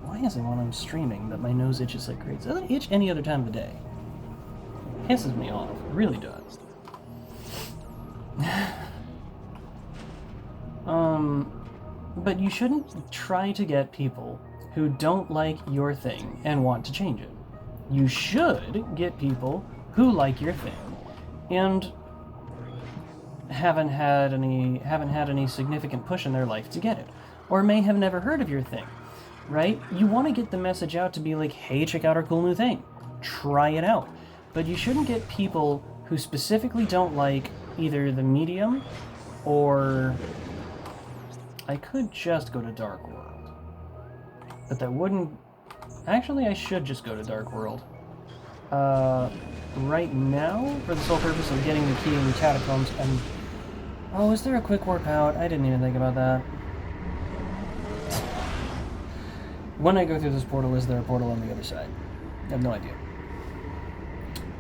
Speaker 1: Why is it when I'm streaming that my nose itches like crazy? It doesn't itch any other time of the day. It pisses me off. It really does. But you shouldn't try to get people who don't like your thing and want to change it. You should get people who like your thing and haven't had any significant push in their life to get it, or may have never heard of your thing, right? You want to get the message out to be like, hey, check out our cool new thing. Try it out. But you shouldn't get people who specifically don't like either the medium or... I could just go to Dark World. But that wouldn't... Actually, I should just go to Dark World. Right now, for the sole purpose of getting the key in the catacombs, and... Oh, is there a quick warp out? I didn't even think about that. When I go through this portal, is there a portal on the other side? I have no idea.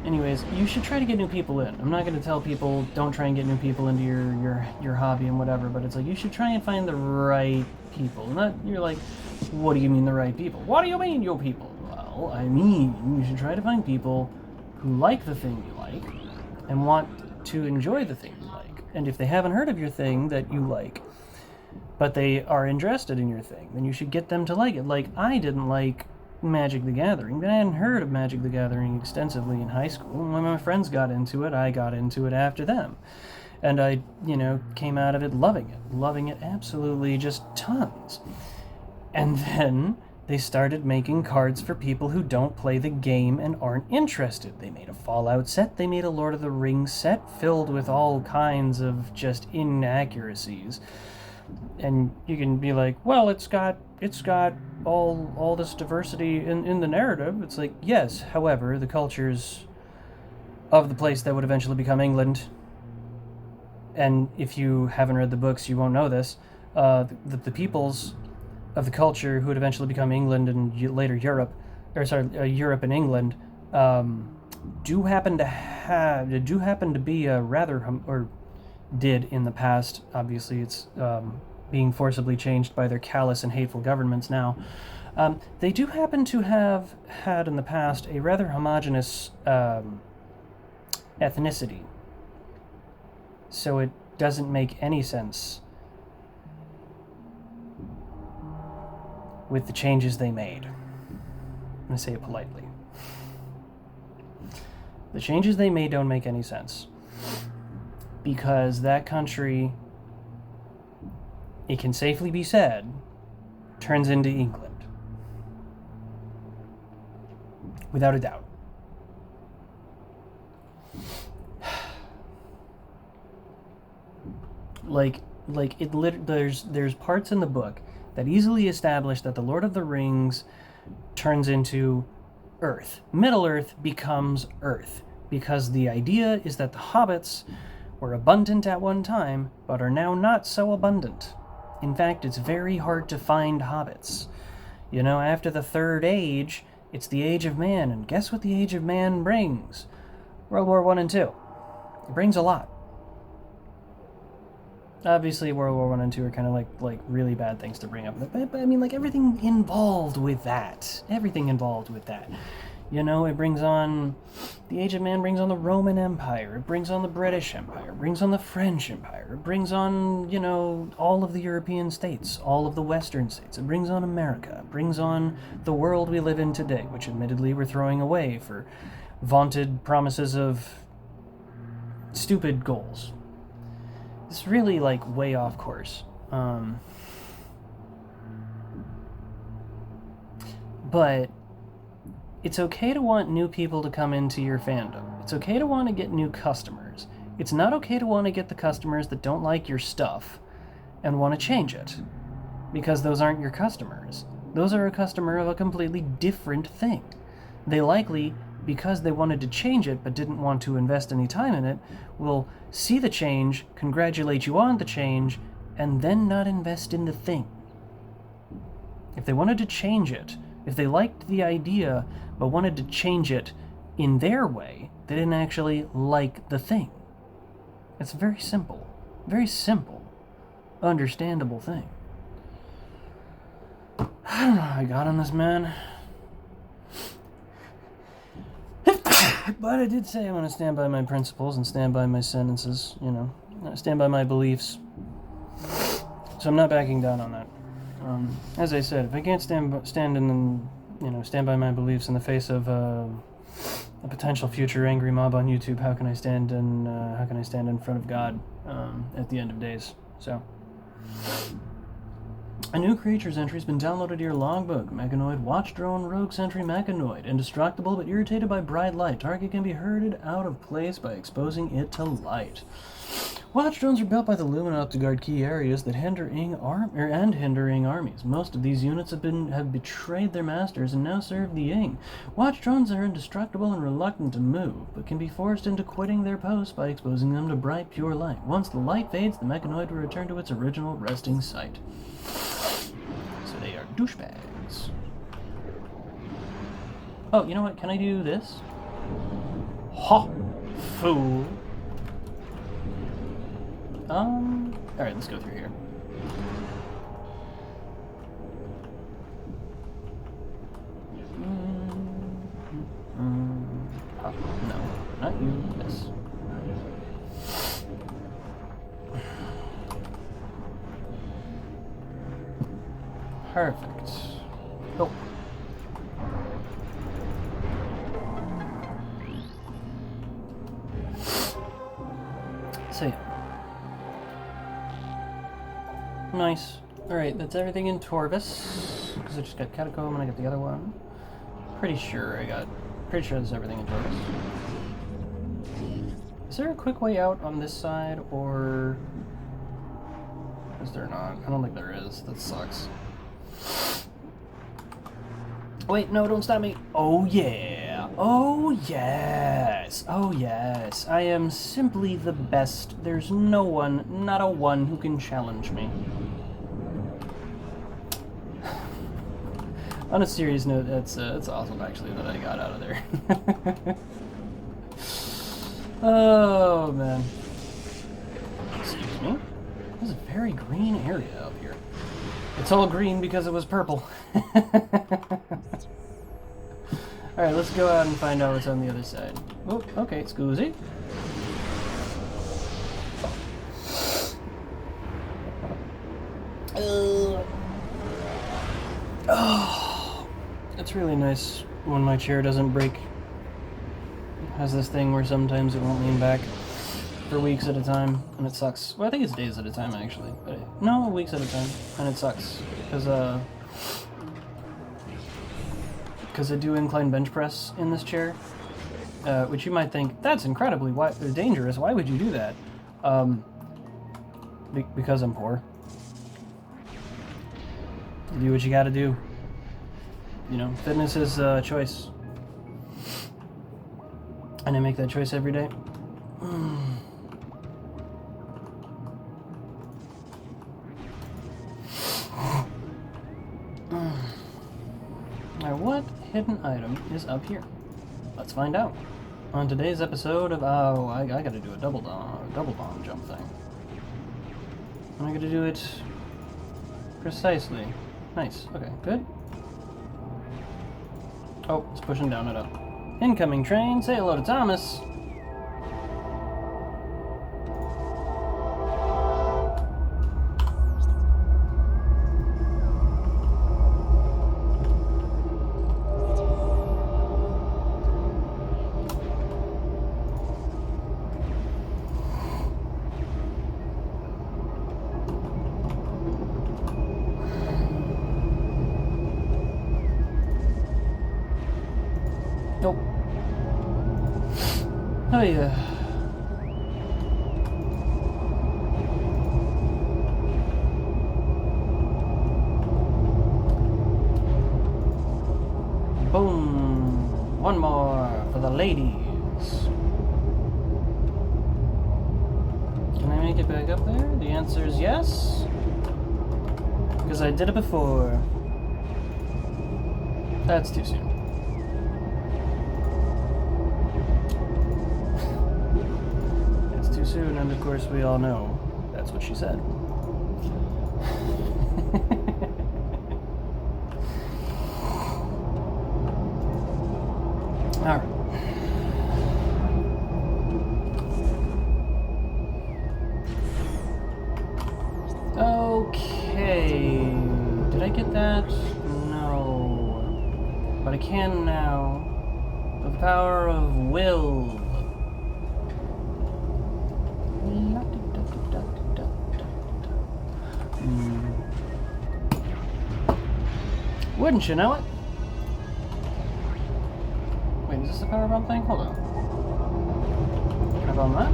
Speaker 1: Anyways, you should try to get new people in. I'm not going to tell people, don't try and get new people into your hobby and whatever, but it's like, you should try and find the right people. Not, you're like, what do you mean the right people? What do you mean, you people? Well, I mean, you should try to find people who like the thing you like and want to enjoy the thing you like. And if they haven't heard of your thing that you like, but they are interested in your thing, then you should get them to like it. Like, I didn't like Magic the Gathering, but I hadn't heard of Magic the Gathering extensively in high school. When my friends got into it, I got into it after them. And I, came out of it loving it absolutely just tons. And then they started making cards for people who don't play the game and aren't interested. They made a Fallout set, they made a Lord of the Rings set filled with all kinds of just inaccuracies. And you can be like, well, it's got all this diversity in the narrative. It's like, yes, however, the cultures of the place that would eventually become England, and if you haven't read the books, you won't know this, the peoples of the culture who would eventually become England and later Europe, Europe and England, do happen to be a or did in the past. Obviously, it's being forcibly changed by their callous and hateful governments now. They do happen to have had in the past a rather homogenous ethnicity. So it doesn't make any sense with the changes they made. I'm going to say it politely. The changes they made don't make any sense. Because that country, it can safely be said, turns into England. Without a doubt. There's parts in the book that easily establish that the Lord of the Rings turns into Earth. Middle Earth becomes Earth, because the idea is that the hobbits were abundant at one time, but are now not so abundant. In fact, it's very hard to find hobbits. After the Third Age, it's the Age of Man, and guess what the Age of Man brings? World War I and II. It brings a lot. Obviously, World War I and II are kind of like really bad things to bring up. But I mean, everything involved with that. Everything involved with that. It brings on... The Age of Man brings on the Roman Empire. It brings on the British Empire. It brings on the French Empire. It brings on, all of the European states. All of the Western states. It brings on America. It brings on the world we live in today, which admittedly we're throwing away for vaunted promises of stupid goals. It's really, way off course. But it's okay to want new people to come into your fandom. It's okay to want to get new customers. It's not okay to want to get the customers that don't like your stuff and want to change it. Because those aren't your customers. Those are a customer of a completely different thing. They likely, because they wanted to change it but didn't want to invest any time in it, will see the change, congratulate you on the change, and then not invest in the thing. If they wanted to change it, if they liked the idea but wanted to change it in their way, they didn't actually like the thing. It's very simple, understandable thing. I don't know how I got on this, man. But I did say I'm going to stand by my principles and stand by my sentences, stand by my beliefs. So I'm not backing down on that. As I said, if I can't stand by my beliefs in the face of a potential future angry mob on YouTube, how can I stand in front of God at the end of days? So, a new creatures entry has been downloaded to your logbook. Mechanoid Watch Drone Rogue Sentry Mechanoid. Indestructible but irritated by bright light. Target can be herded out of place by exposing it to light. Watch drones are built by the Luminot to guard key areas that hindering armies. Most of these units have betrayed their masters and now serve the Ying. Watch drones are indestructible and reluctant to move, but can be forced into quitting their posts by exposing them to bright, pure light. Once the light fades, the Mechanoid will return to its original resting site. So they are douchebags. Oh, you know what? Can I do this? Ha! Fool! Alright, let's go through here. No, not you. This. Perfect. Oh. So yeah. Nice. Alright, that's everything in Torvis. Because I just got Catacomb and I got the other one. Pretty sure there's everything in Torvis. Is there a quick way out on this side, or is there not? I don't think there is. That sucks. Wait, no, don't stop me. Oh yeah. Oh yes. Oh yes. I am simply the best. There's no one, not a one, who can challenge me. On a serious note, it's awesome actually that I got out of there. Oh man. Excuse me. This is a very green area up here. It's all green because it was purple. Alright, let's go out and find out what's on the other side. Oh, okay, Scoozy. Oh, it's really nice when my chair doesn't break. It has this thing where sometimes it won't lean back for weeks at a time, and it sucks. Well, I think it's days at a time, actually. But no, weeks at a time, and it sucks. Because I do incline bench press in this chair, which you might think, that's incredibly dangerous. Why would you do that? Because I'm poor. You do what you gotta do. You know, fitness is a choice. And I make that choice every day. Now, what hidden item is up here? Let's find out. On today's episode of... Oh, I gotta do a double bomb jump thing. And I gotta do it precisely. Nice. Okay, good. Oh, it's pushing down it up. Incoming train. Say hello to Thomas. Nope. Oh yeah. Boom. One more for the ladies. Can I make it back up there? The answer is yes. Because I did it before. That's too soon. Soon, and of course we all know that's what she said. All right. Okay. Did I get that? No. But I can now. The power of will. Wouldn't you know it? Wait, is this the power bomb thing? Hold on. Can I bomb that?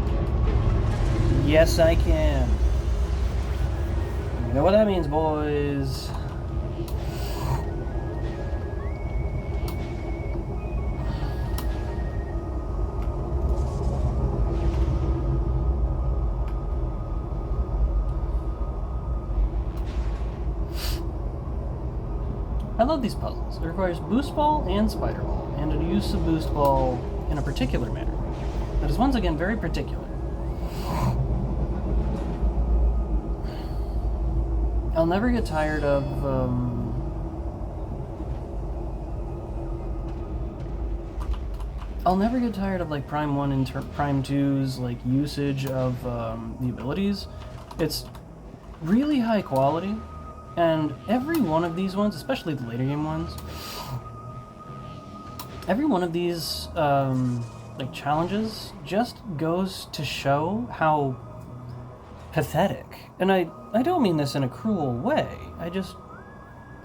Speaker 1: Yes, I can. You know what that means, boys. I love these puzzles. It requires boost ball and spider ball, and a use of boost ball in a particular manner. That is once again very particular. I'll never get tired of like Prime 1 and Prime 2's like usage of the abilities. It's really high quality. And every one of these ones, especially the later game ones, every one of these like challenges just goes to show how pathetic. And I don't mean this in a cruel way.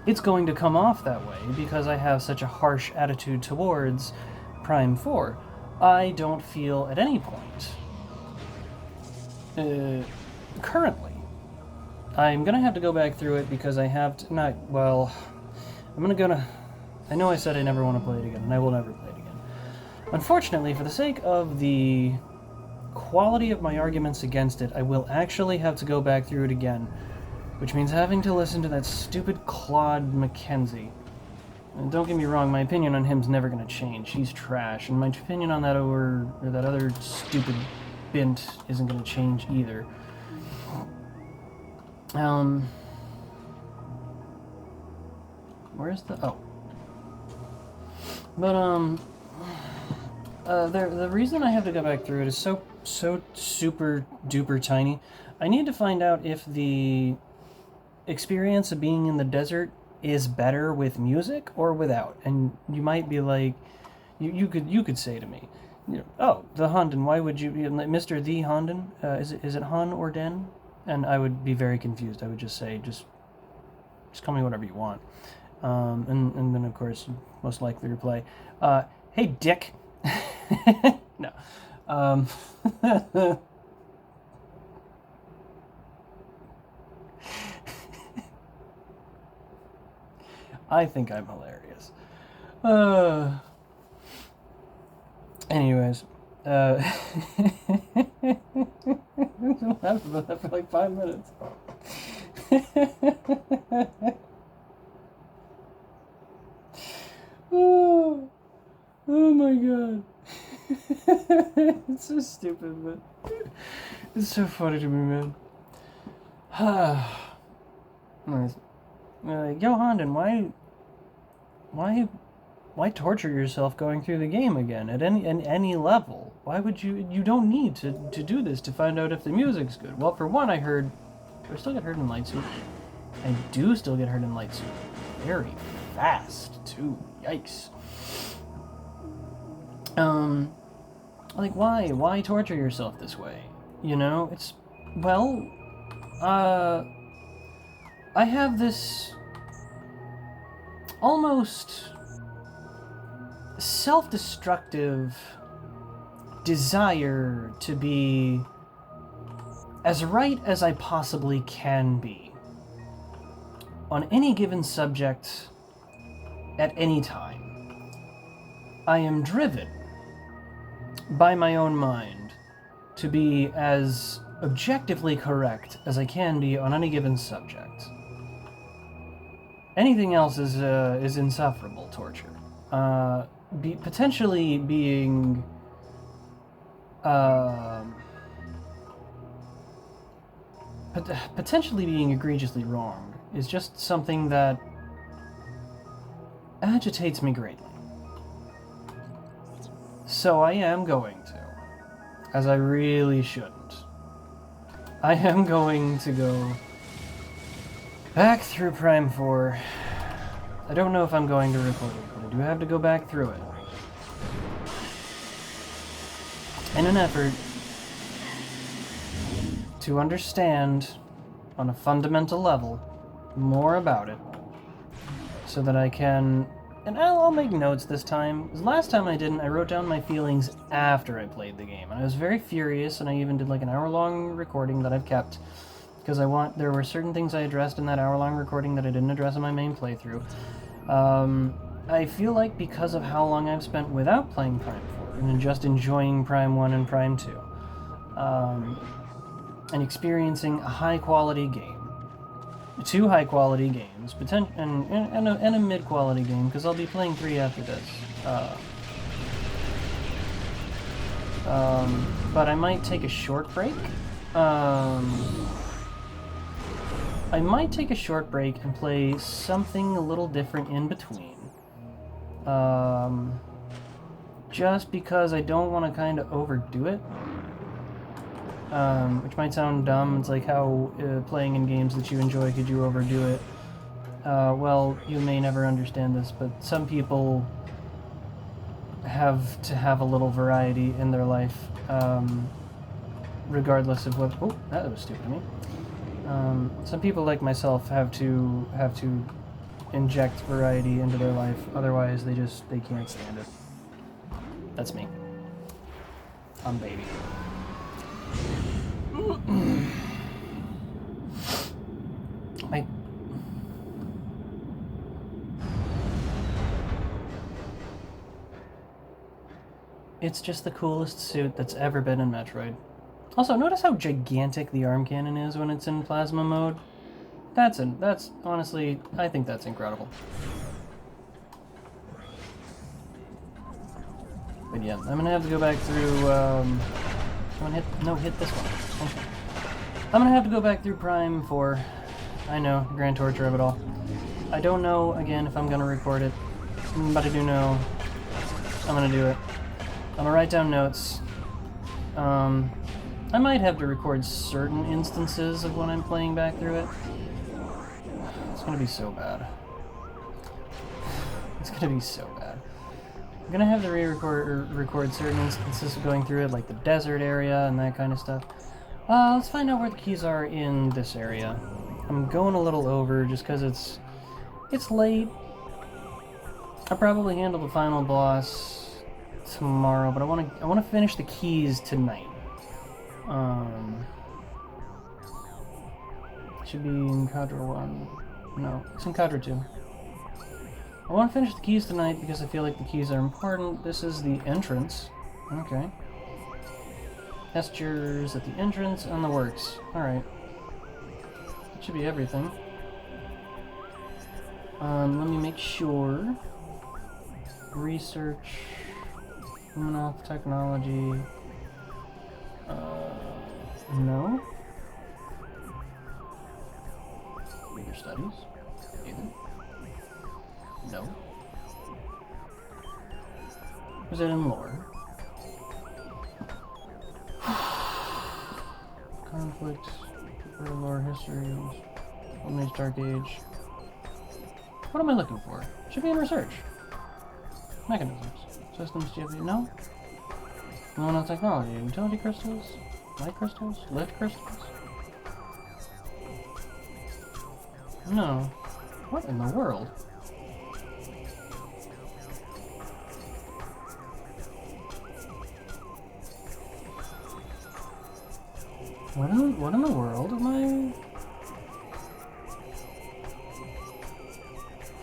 Speaker 1: It's going to come off that way because I have such a harsh attitude towards Prime 4. I don't feel at any point, currently. I'm gonna have to go back through it because I have to, I know I said I never want to play it again, and I will never play it again. Unfortunately, for the sake of the quality of my arguments against it, I will actually have to go back through it again, which means having to listen to that stupid Claude Mackenzie. And don't get me wrong, my opinion on him's never going to change. He's trash, and my opinion on that other stupid bint isn't going to change either. Where's the... Oh. But, the reason I have to go back through it is so super duper tiny. I need to find out if the experience of being in the desert is better with music or without. And you might be like, you could say to me, oh, the Honden, why would you, Mr. The Honden, is it Han or Den? And I would be very confused. I would just say, just call me whatever you want. And then, of course, most likely reply, hey, dick. No. I think I'm hilarious. Anyways, we'll laugh about that for like 5 minutes. Oh my god. It's so stupid, but it's so funny to me, man. Nice. Yo, Honden, why torture yourself going through the game again at any level? Why would you don't need to do this to find out if the music's good. Well, for one, I still get hurt in Light Suit. I do still get hurt in Light Suit. Very fast, too. Yikes. Like, why torture yourself this way? It's, well, I have this almost self-destructive desire to be as right as I possibly can be on any given subject at any time. I am driven by my own mind to be as objectively correct as I can be on any given subject. Anything else is insufferable torture. Potentially being egregiously wrong is just something that agitates me greatly. So I am going to, as I really shouldn't, I am going to go back through Prime 4. I don't know if I'm going to record it, but I do have to go back through it. In an effort to understand, on a fundamental level, more about it, so that I can... And I'll make notes this time. Last time I didn't, I wrote down my feelings after I played the game. And I was very furious, and I even did like an hour-long recording that I've kept. Because there were certain things I addressed in that hour-long recording that I didn't address in my main playthrough. I feel like because of how long I've spent without playing Prime 4, and just enjoying Prime 1 and Prime 2, and experiencing a high-quality game, 2 high-quality games, and a mid-quality game, because I'll be playing 3 after this. But I might take a short break. I might take a short break and play something a little different in between. Just because I don't want to kind of overdo it. Which might sound dumb. It's like how playing in games that you enjoy, could you overdo it? Well, you may never understand this, but some people have to have a little variety in their life. regardless of what... Oh, that was stupid of me. Some people like myself have to inject variety into their life, otherwise they can't stand it. That's me. I'm baby. It's just the coolest suit that's ever been in Metroid. Also, notice how gigantic the arm cannon is when it's in plasma mode. That's honestly, I think that's incredible. But yeah, I'm gonna have to go back through, hit this one. Okay. I'm gonna have to go back through Prime 4. I know, the grand torture of it all. I don't know, again, if I'm gonna record it, but I do know I'm gonna do it. I'm gonna write down notes. I might have to record certain instances of when I'm playing back through it. It's gonna be so bad. It's gonna be so bad. I'm gonna have to record certain instances of going through it, like the desert area and that kind of stuff. Let's find out where the keys are in this area. I'm going a little over just because it's late. I'll probably handle the final boss tomorrow, but I want to finish the keys tonight. Should be in Cadre 1. No, it's in Cadre 2. I want to finish the keys tonight because I feel like the keys are important. This is the entrance. Okay. Gestures at the entrance and the works. Alright. That should be everything. Let me make sure. Research. Off technology. No. Reader studies. Either. No. Is it in lore? Conflict. Lore history. Golden Age, Dark Age. What am I looking for? Should be in research. Mechanisms. Systems, GFU. No? No technology. Utility crystals? Light crystals? Lift crystals? No. What in the world? What in the world am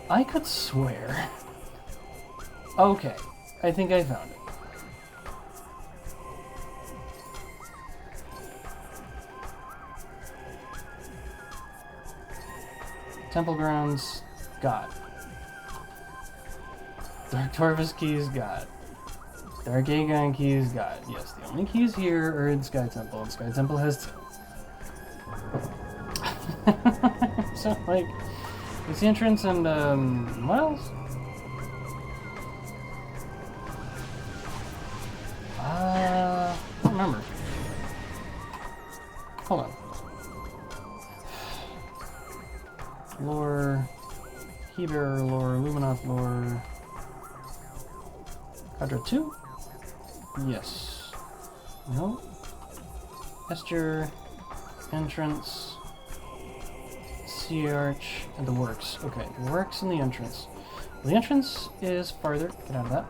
Speaker 1: I could swear. Okay, I think I found it. Temple grounds, got. Dark Torvus keys, got. Dark Aegon keys, got. Yes, the only keys here are in Sky Temple, and Sky Temple has two. So, like, it's the entrance and, what else? I don't remember. Hold on. Lore, Heber lore, Luminoth lore. Cadre 2? Yes. No. Gesture, entrance, Sea Arch, and the works. Okay, the works and the entrance. The entrance is farther. Get out of that.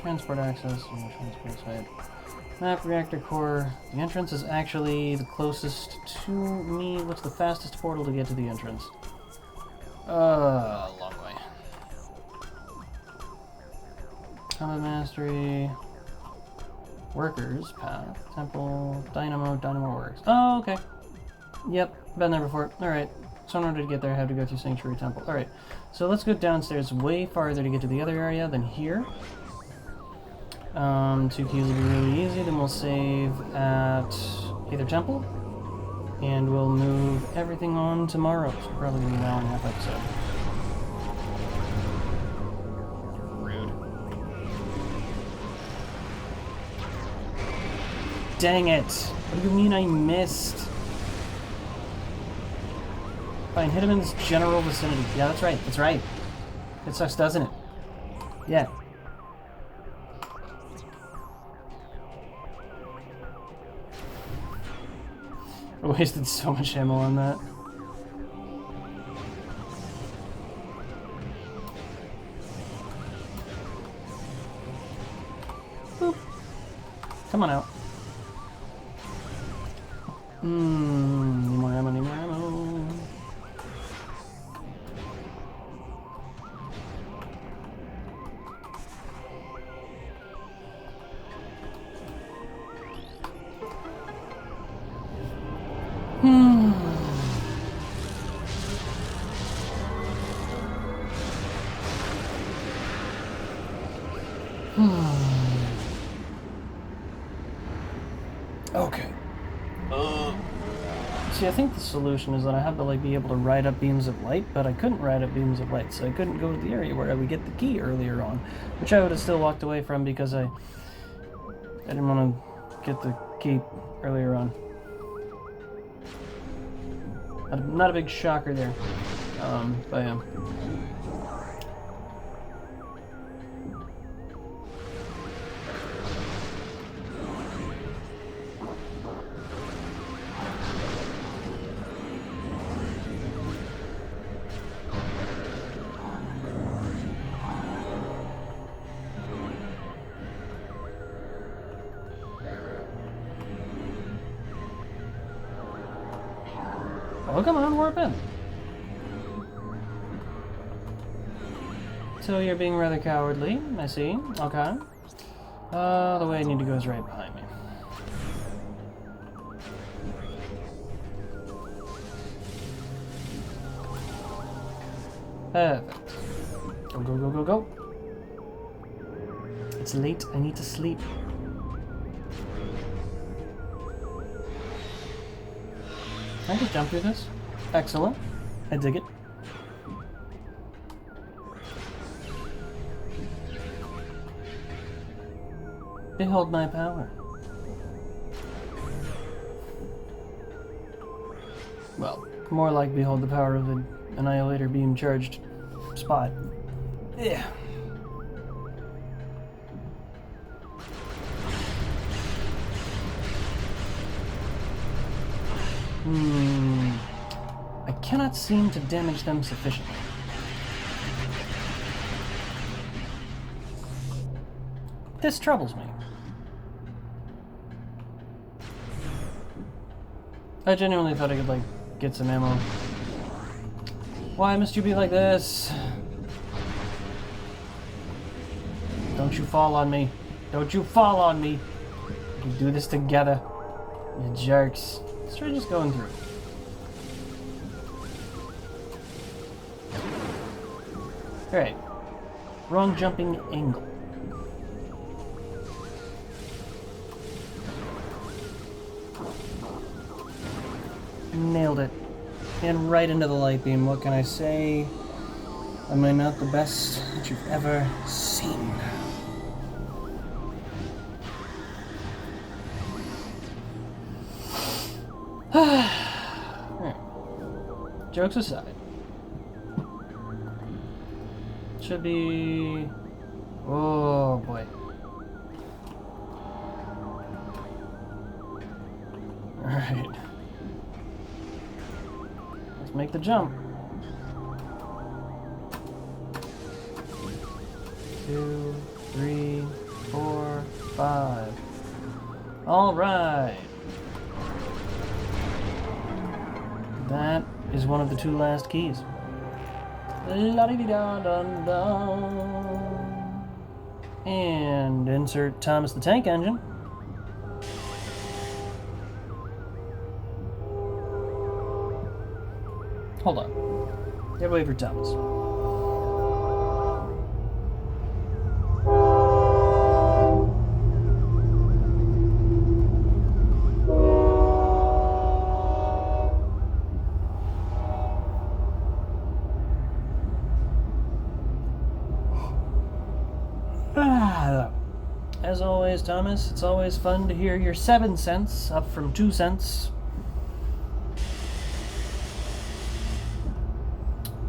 Speaker 1: Transport access and transport site. Map, reactor core. The entrance is actually the closest to me. What's the fastest portal to get to the entrance? Long way. Combat mastery. Workers path. Temple. Dynamo. Dynamo works. Oh, okay. Yep, been there before. Alright. So in order to get there, I have to go through Sanctuary Temple. Alright. So let's go downstairs way farther to get to the other area than here. 2 keys will be really easy, then we'll save at either temple, and we'll move everything on tomorrow. So probably be an hour and a half episode. Rude. Dang it! What do you mean I missed? Fine, hit him in his general vicinity. Yeah, that's right, that's right. It sucks, doesn't it? Yeah. I wasted so much ammo on that. Boop. Come on out. Need more ammo, need more ammo. Okay. See, I think the solution is that I have to like be able to ride up beams of light, but I couldn't ride up beams of light, so I couldn't go to the area where I would get the key earlier on, which I would have still walked away from because I didn't want to get the key earlier on. Not a big shocker there, but yeah. Oh, come on, warp in. So you're being rather cowardly, I see. Okay. The way I need to go is right behind me. Perfect. Go, go, go, go, go. It's late, I need to sleep. Can I just jump through this? Excellent. I dig it. Behold my power. Well, more like behold the power of the Annihilator beam charged spot. Yeah. I cannot seem to damage them sufficiently. This troubles me. I genuinely thought I could, like, get some ammo. Why must you be like this? Don't you fall on me. Don't you fall on me. We can do this together. You jerks. Let's try just going through. Alright. Wrong jumping angle. Nailed it. And right into the light beam. What can I say? Am I not the best that you've ever seen? Right. Jokes aside. Should be... Oh boy. Alright. Let's make the jump. 2, 3, 4, 5. Alright. That is one of the 2 last keys. La-di-di-da-dun-dun. And insert Thomas the Tank Engine. Hold on. Get away for Thomas. As always, Thomas, it's always fun to hear your 7 cents up from 2 cents.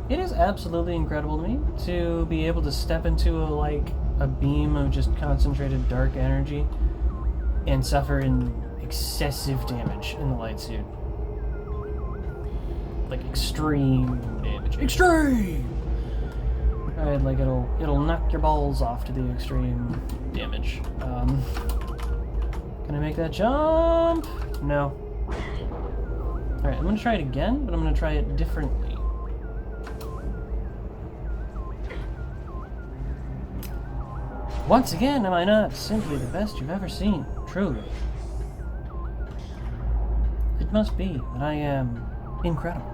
Speaker 1: It is absolutely incredible to me to be able to step into a beam of just concentrated dark energy and suffer in excessive damage in the light suit. like extreme damage. Extreme! Right, like it'll knock your balls off to the extreme damage. Can I make that jump? No. Alright, I'm gonna try it again, but I'm gonna try it differently. Once again, am I not simply the best you've ever seen? Truly. It must be that I am incredible.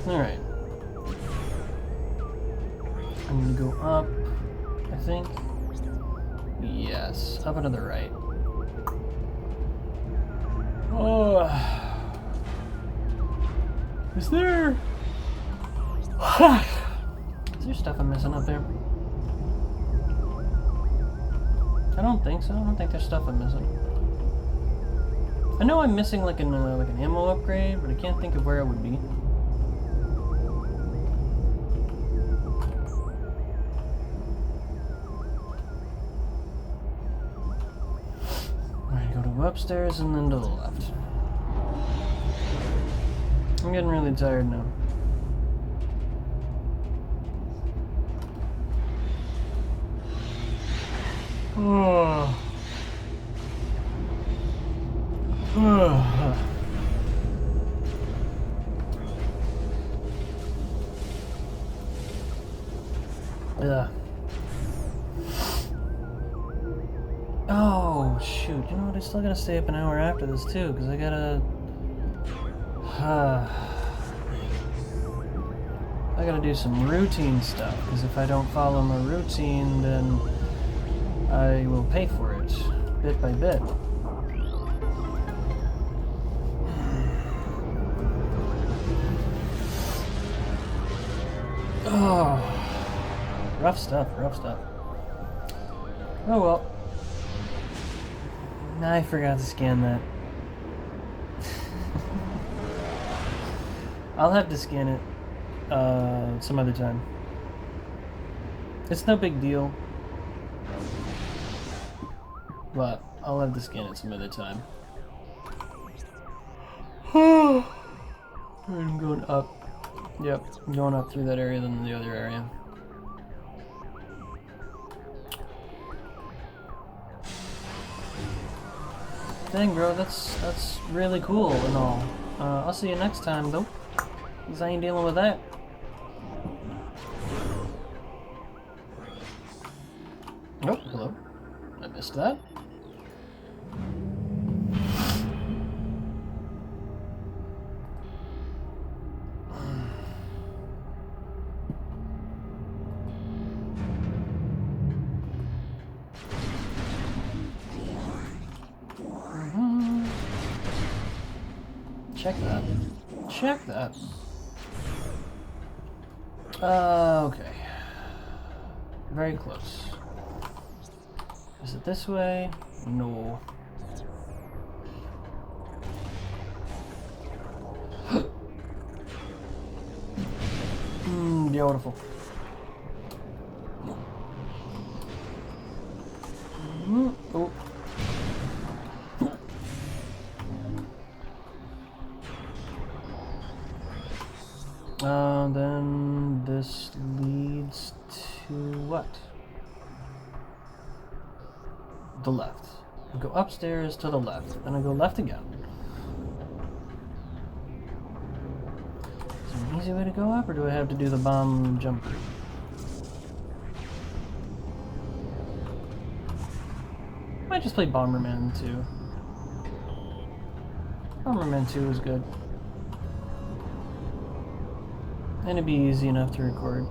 Speaker 1: Alright. I'm gonna go up, I think. Yes, up and to the right. Oh. Is there... Is there stuff I'm missing up there? I don't think so. I don't think there's stuff I'm missing. I know I'm missing like an ammo upgrade, but I can't think of where it would be. Alright, go to upstairs and then to the left. I'm getting really tired now. Oh. Yeah. Oh, shoot. You know what? I still gotta stay up an hour after this, too, because I gotta... I gotta do some routine stuff, because if I don't follow my routine, then I will pay for it, bit by bit. Oh, rough stuff, rough stuff. Oh well. I forgot to scan that. I'll have to scan it some other time. It's no big deal, but I'll have to scan it some other time. I'm going up. Yep, I'm going up through that area than the other area. Dang, bro, that's really cool and all. I'll see you next time, though, because I ain't dealing with that. Oh, hello. I missed that. Check that. Check that. Okay. Very close. Is it this way? No. Beautiful. Oh. Then this leads to what? The left. I go upstairs to the left, then I go left again. Is there an easy way to go up, or do I have to do the bomb jumper? Might just play Bomberman 2. Bomberman 2 is good. And it'd be easy enough to record.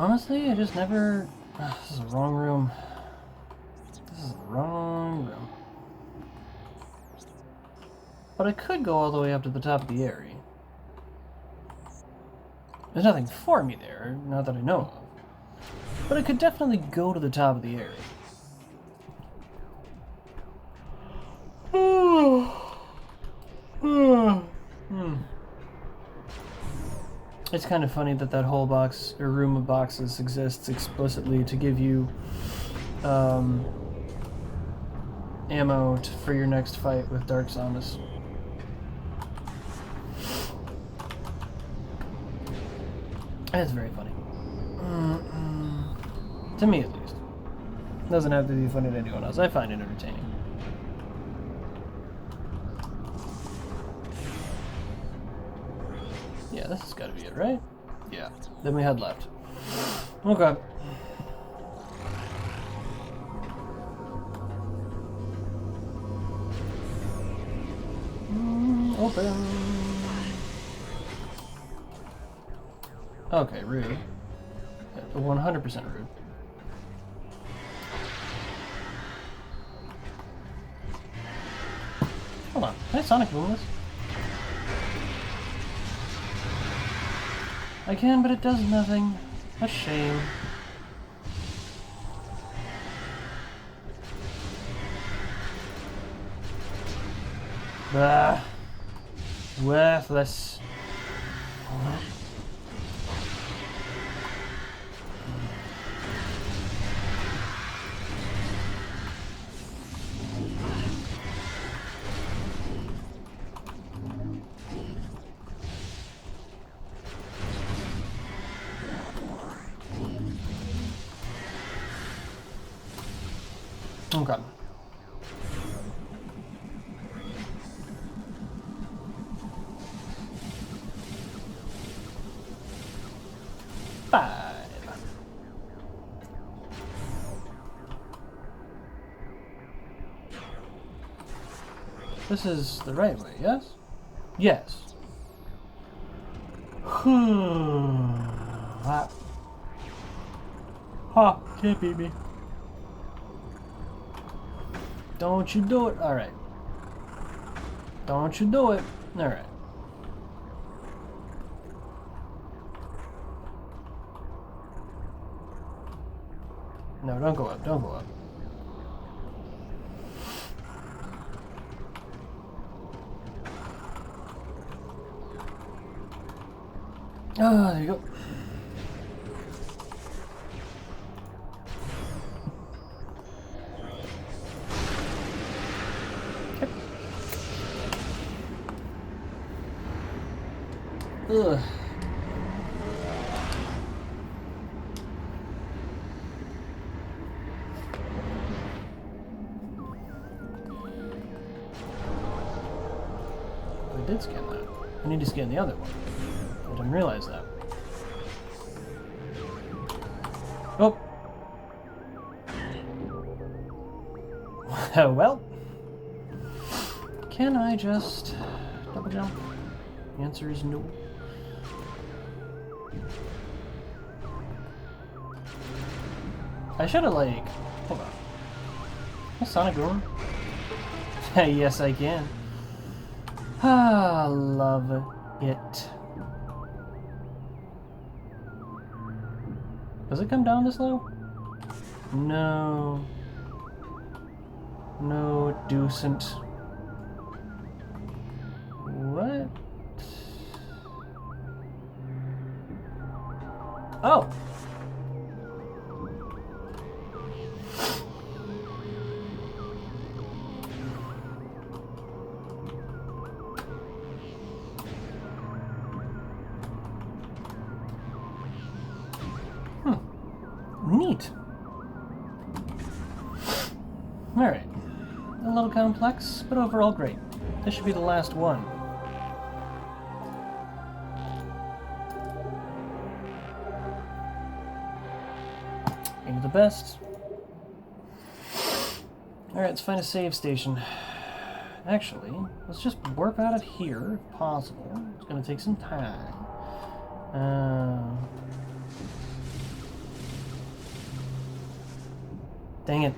Speaker 1: Honestly, I just never... this is the wrong room. This is the wrong room. But I could go all the way up to the top of the area. There's nothing for me there, not that I know of. But I could definitely go to the top of the area. It's kind of funny that that whole box, or room of boxes, exists explicitly to give you ammo for your next fight with Dark Samus. It's very funny. To me, at least. Doesn't have to be funny to anyone else. I find it entertaining. Yeah, this has got to be it, right? Yeah. Then we head left. Okay. Open. Okay, rude. 100% rude. Hold on. Can I Sonic Boom this? I can, but it does nothing. A shame. Bah. Worthless. Okay. Five. This is the right way, yes? Yes. Ha. Ha. Can't beat me. Don't you do it. Alright. Don't you do it. Alright. No, don't go up. Don't go up. Ah, there you go. Ugh. I did scan that. I need to scan the other one. I didn't realize that. Oh. Well. Can I just double jump? The answer is no. I should have, like... Hold on. Can I Sonic Boom? Yes, I can. Ah, love it. Does it come down this low? No. No, it doesn't. What? Oh! Neat. Alright. A little complex, but overall great. This should be the last one. Ain't the best. Alright, let's find a save station. Actually, let's just warp out of here if possible. It's gonna take some time. Dang it.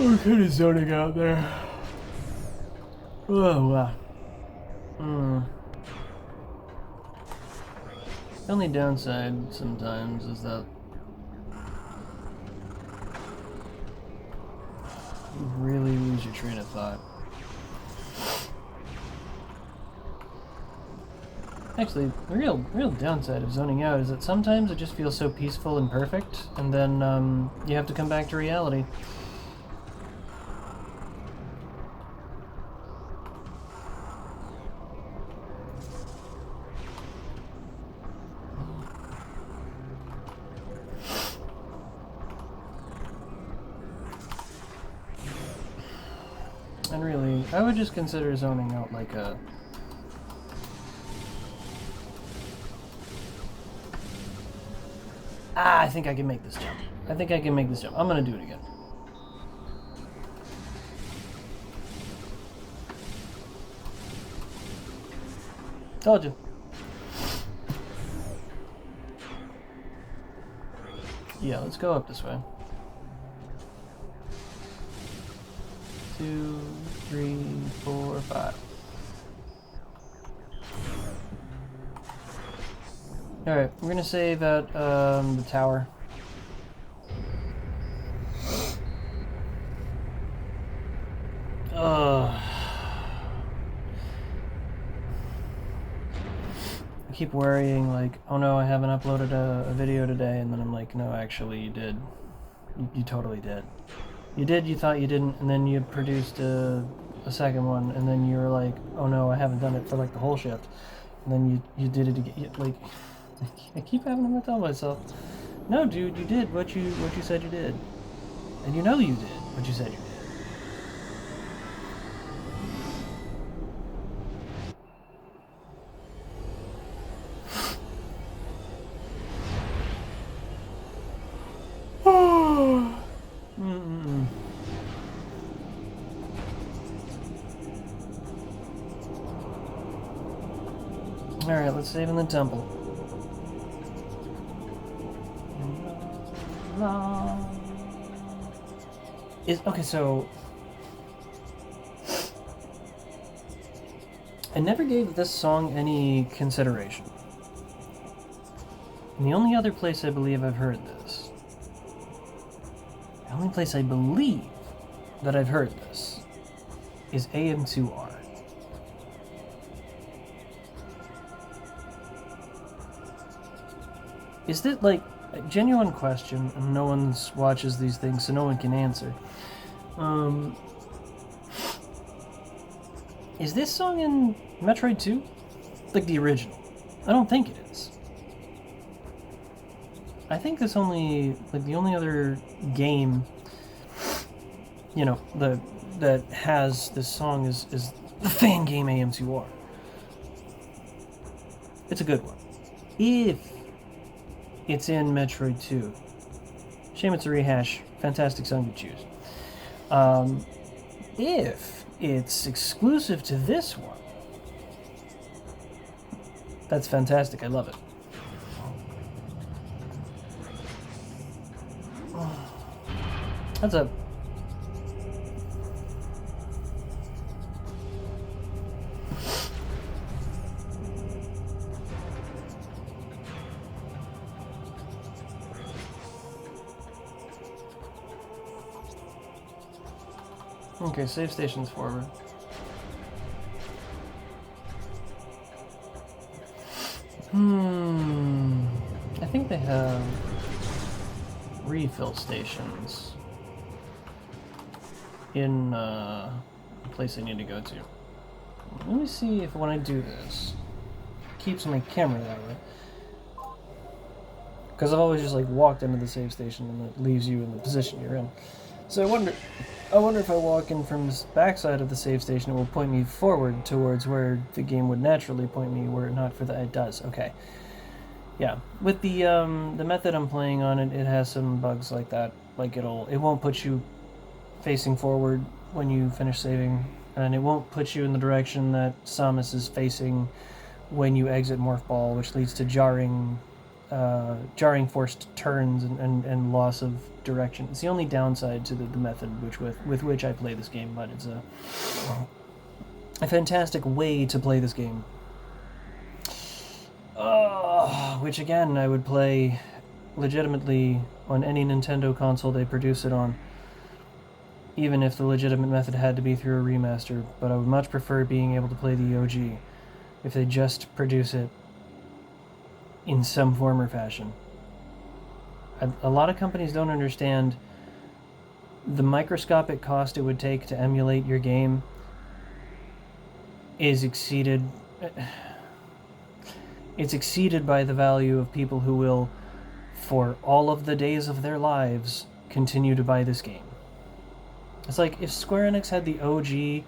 Speaker 1: I'm kind of zoning out there. Oh, wow. The only downside sometimes is that you really lose your train of thought. Actually, the real downside of zoning out is that sometimes it just feels so peaceful and perfect, and then you have to come back to reality. And really, I would just consider zoning out like a... I think I can make this jump. I think I can make this jump. I'm gonna do it again. Told you. Yeah, let's go up this way. 2, 3, 4, 5. Alright, we're gonna save at the tower. I keep worrying, like, oh no, I haven't uploaded a video today, and then I'm like, no, actually, you did. You totally did. You did, you thought you didn't, and then you produced a second one, and then you were like, oh no, I haven't done it for like the whole shift. And then you did it again. Like, I keep having to tell myself, no, dude, you did what you said you did. And you know you did what you said you did. Alright, let's save in the temple. Okay, so I never gave this song any consideration. And the only other place I believe I've heard this, the only place I believe that I've heard this, is AM2R. Is that, like, a genuine question, and no one watches these things, so no one can answer. Is this song in Metroid 2? Like, the original? I don't think it is. I think this only, like, the only other game, you know, that has this song is the fan game AM2R. It's a good one. If it's in Metroid 2. Shame it's a rehash. Fantastic song to choose. If it's exclusive to this one, that's fantastic. I love it. That's a... Okay, save stations forward. I think they have refill stations in the place I need to go to. Let me see if when I do this, it keeps my camera that way. Because I've always just like walked into the save station and it leaves you in the position you're in. So I wonder if I walk in from the backside of the save station, it will point me forward towards where the game would naturally point me, were it not for that. It does. Okay. Yeah. With the method I'm playing on it, it has some bugs like that. Like it won't put you facing forward when you finish saving, and it won't put you in the direction that Samus is facing when you exit Morph Ball, which leads to jarring forced turns and loss of direction. It's the only downside to the method with which I play this game, but it's a fantastic way to play this game. Which again, I would play legitimately on any Nintendo console they produce it on, even if the legitimate method had to be through a remaster, but I would much prefer being able to play the OG if they just produce it in some form or fashion. A lot of companies don't understand the microscopic cost it would take to emulate your game is exceeded by the value of people who will, for all of the days of their lives, continue to buy this game. It's like if Square Enix had the OG,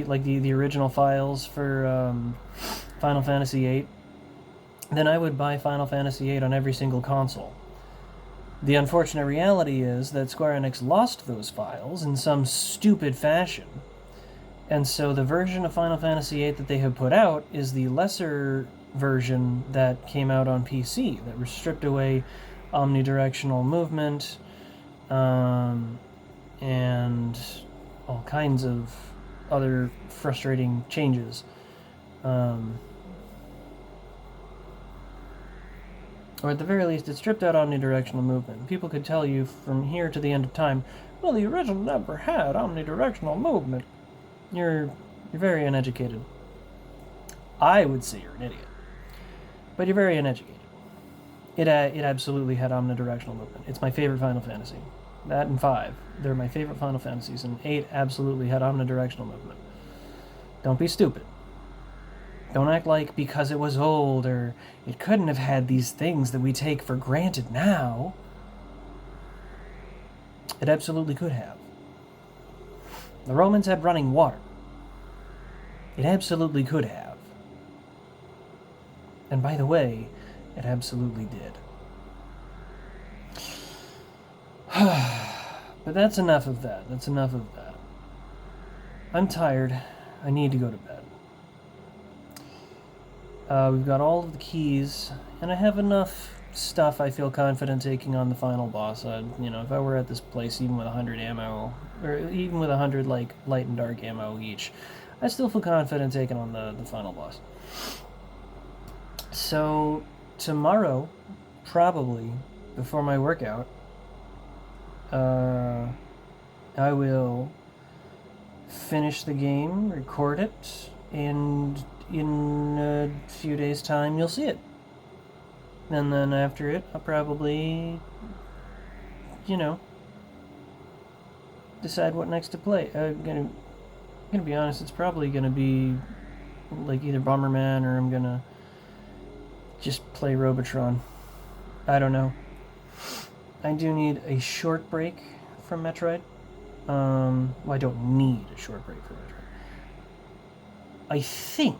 Speaker 1: like the original files for Final Fantasy VIII, then I would buy Final Fantasy VIII on every single console. The unfortunate reality is that Square Enix lost those files in some stupid fashion, and so the version of Final Fantasy VIII that they have put out is the lesser version that came out on PC, that stripped away omnidirectional movement, and all kinds of other frustrating changes. Or at the very least, it stripped out omnidirectional movement. People could tell you from here to the end of time, well, the original never had omnidirectional movement. You're very uneducated. I would say you're an idiot. But you're very uneducated. It absolutely had omnidirectional movement. It's my favorite Final Fantasy. That and 5. They're my favorite Final Fantasies, and 8 absolutely had omnidirectional movement. Don't be stupid. Don't act like because it was old or it couldn't have had these things that we take for granted now. It absolutely could have. The Romans had running water. It absolutely could have. And by the way, it absolutely did. But that's enough of that. I'm tired. I need to go to bed. We've got all of the keys, and I have enough stuff I feel confident taking on the final boss. If I were at this place, even with 100 ammo, or even with 100 like light and dark ammo each, I still feel confident taking on the final boss. So tomorrow, probably before my workout, I will finish the game, record it, and in a few days' time you'll see it. And then after it, I'll probably, decide what next to play. I'm gonna be honest, it's probably gonna be like either Bomberman or I'm gonna just play Robotron. I don't know. I do need a short break from Metroid. Well, I don't need a short break from Metroid. I think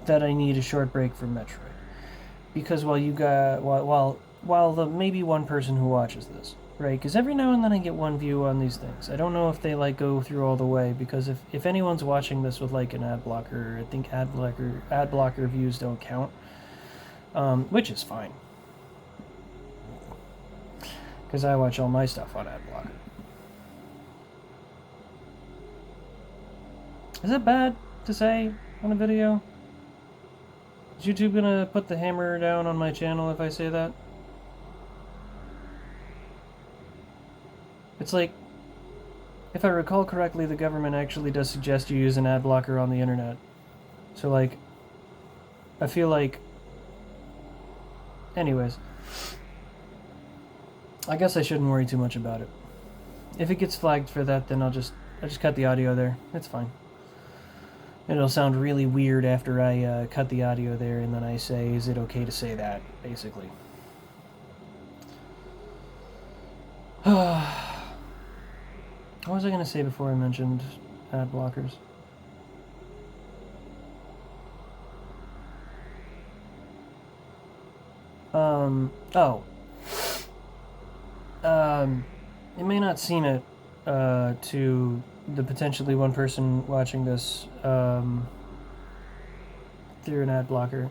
Speaker 1: that I need a short break from Metroid, because while the maybe one person who watches this, right? Because every now and then I get one view on these things. I don't know if they go through all the way, because if anyone's watching this with an ad blocker, I think ad blocker views don't count, which is fine, because I watch all my stuff on ad blocker. Is it bad to say on a video? Is YouTube gonna put the hammer down on my channel if I say that? It's like, if I recall correctly, the government actually does suggest you use an ad blocker on the internet. So I feel like... Anyways. I guess I shouldn't worry too much about it. If it gets flagged for that, then I'll just cut the audio there. It's fine. It'll sound really weird after I cut the audio there and then I say, is it okay to say that, basically. What was I going to say before I mentioned ad blockers? Oh. It may not seem it to the potentially one person watching this through an ad blocker.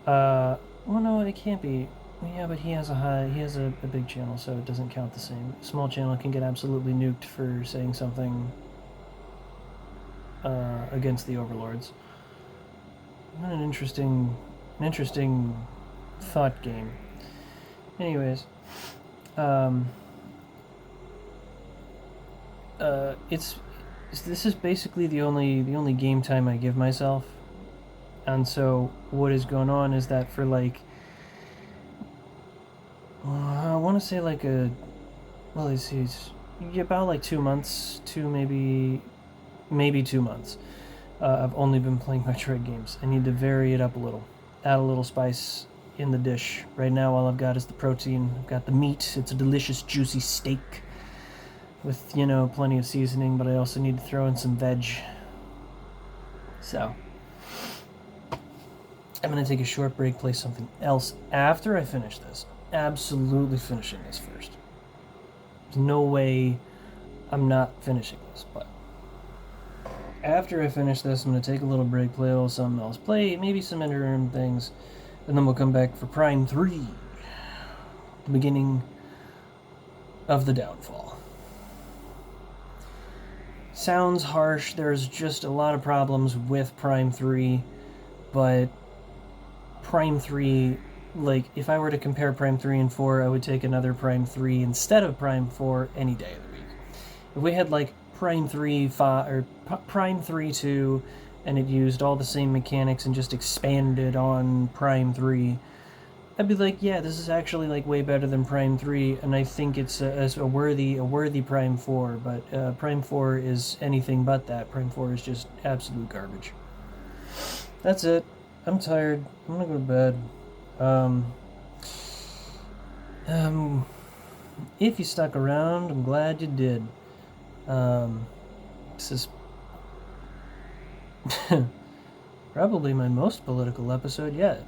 Speaker 1: Well, no, it can't be. Yeah, but he has a big channel, so it doesn't count the same. A small channel can get absolutely nuked for saying something against the overlords. What an interesting thought game. Anyways, this is basically the only game time I give myself, and so what is going on is that for like I want to say like let's see, it's about like 2 months, maybe 2 months. I've only been playing Metroid games. I need to vary it up a little, add a little spice in the dish. Right now, all I've got is the protein. I've got the meat. It's a delicious, juicy steak with, plenty of seasoning, but I also need to throw in some veg. So, I'm going to take a short break, play something else after I finish this. Absolutely finishing this first. There's no way I'm not finishing this, but after I finish this, I'm going to take a little break, play a little something else, play maybe some interim things, and then we'll come back for Prime 3, the beginning of the downfall. Sounds harsh, there's just a lot of problems with Prime 3, but Prime 3, like, if I were to compare Prime 3 and 4, I would take another Prime 3 instead of Prime 4 any day of the week. If we had, like, Prime 3 5, or Prime 3 2, and it used all the same mechanics and just expanded on Prime 3, I'd be like, yeah, this is actually like way better than Prime 3, and I think it's a worthy Prime 4, but Prime 4 is anything but that. Prime 4 is just absolute garbage. That's it. I'm tired. I'm gonna go to bed. If you stuck around, I'm glad you did. This is probably my most political episode yet.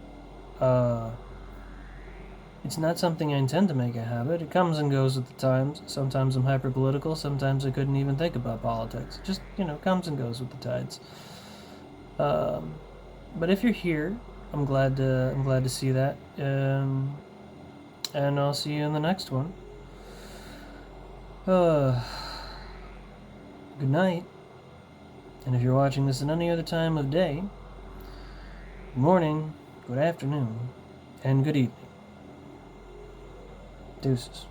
Speaker 1: It's not something I intend to make a habit. It comes and goes with the times. Sometimes I'm hyper political. Sometimes I couldn't even think about politics. It just comes and goes with the tides. But if you're here, I'm glad to see that. And I'll see you in the next one. Good night. And if you're watching this at any other time of day, good morning, good afternoon, and good evening. Deuces.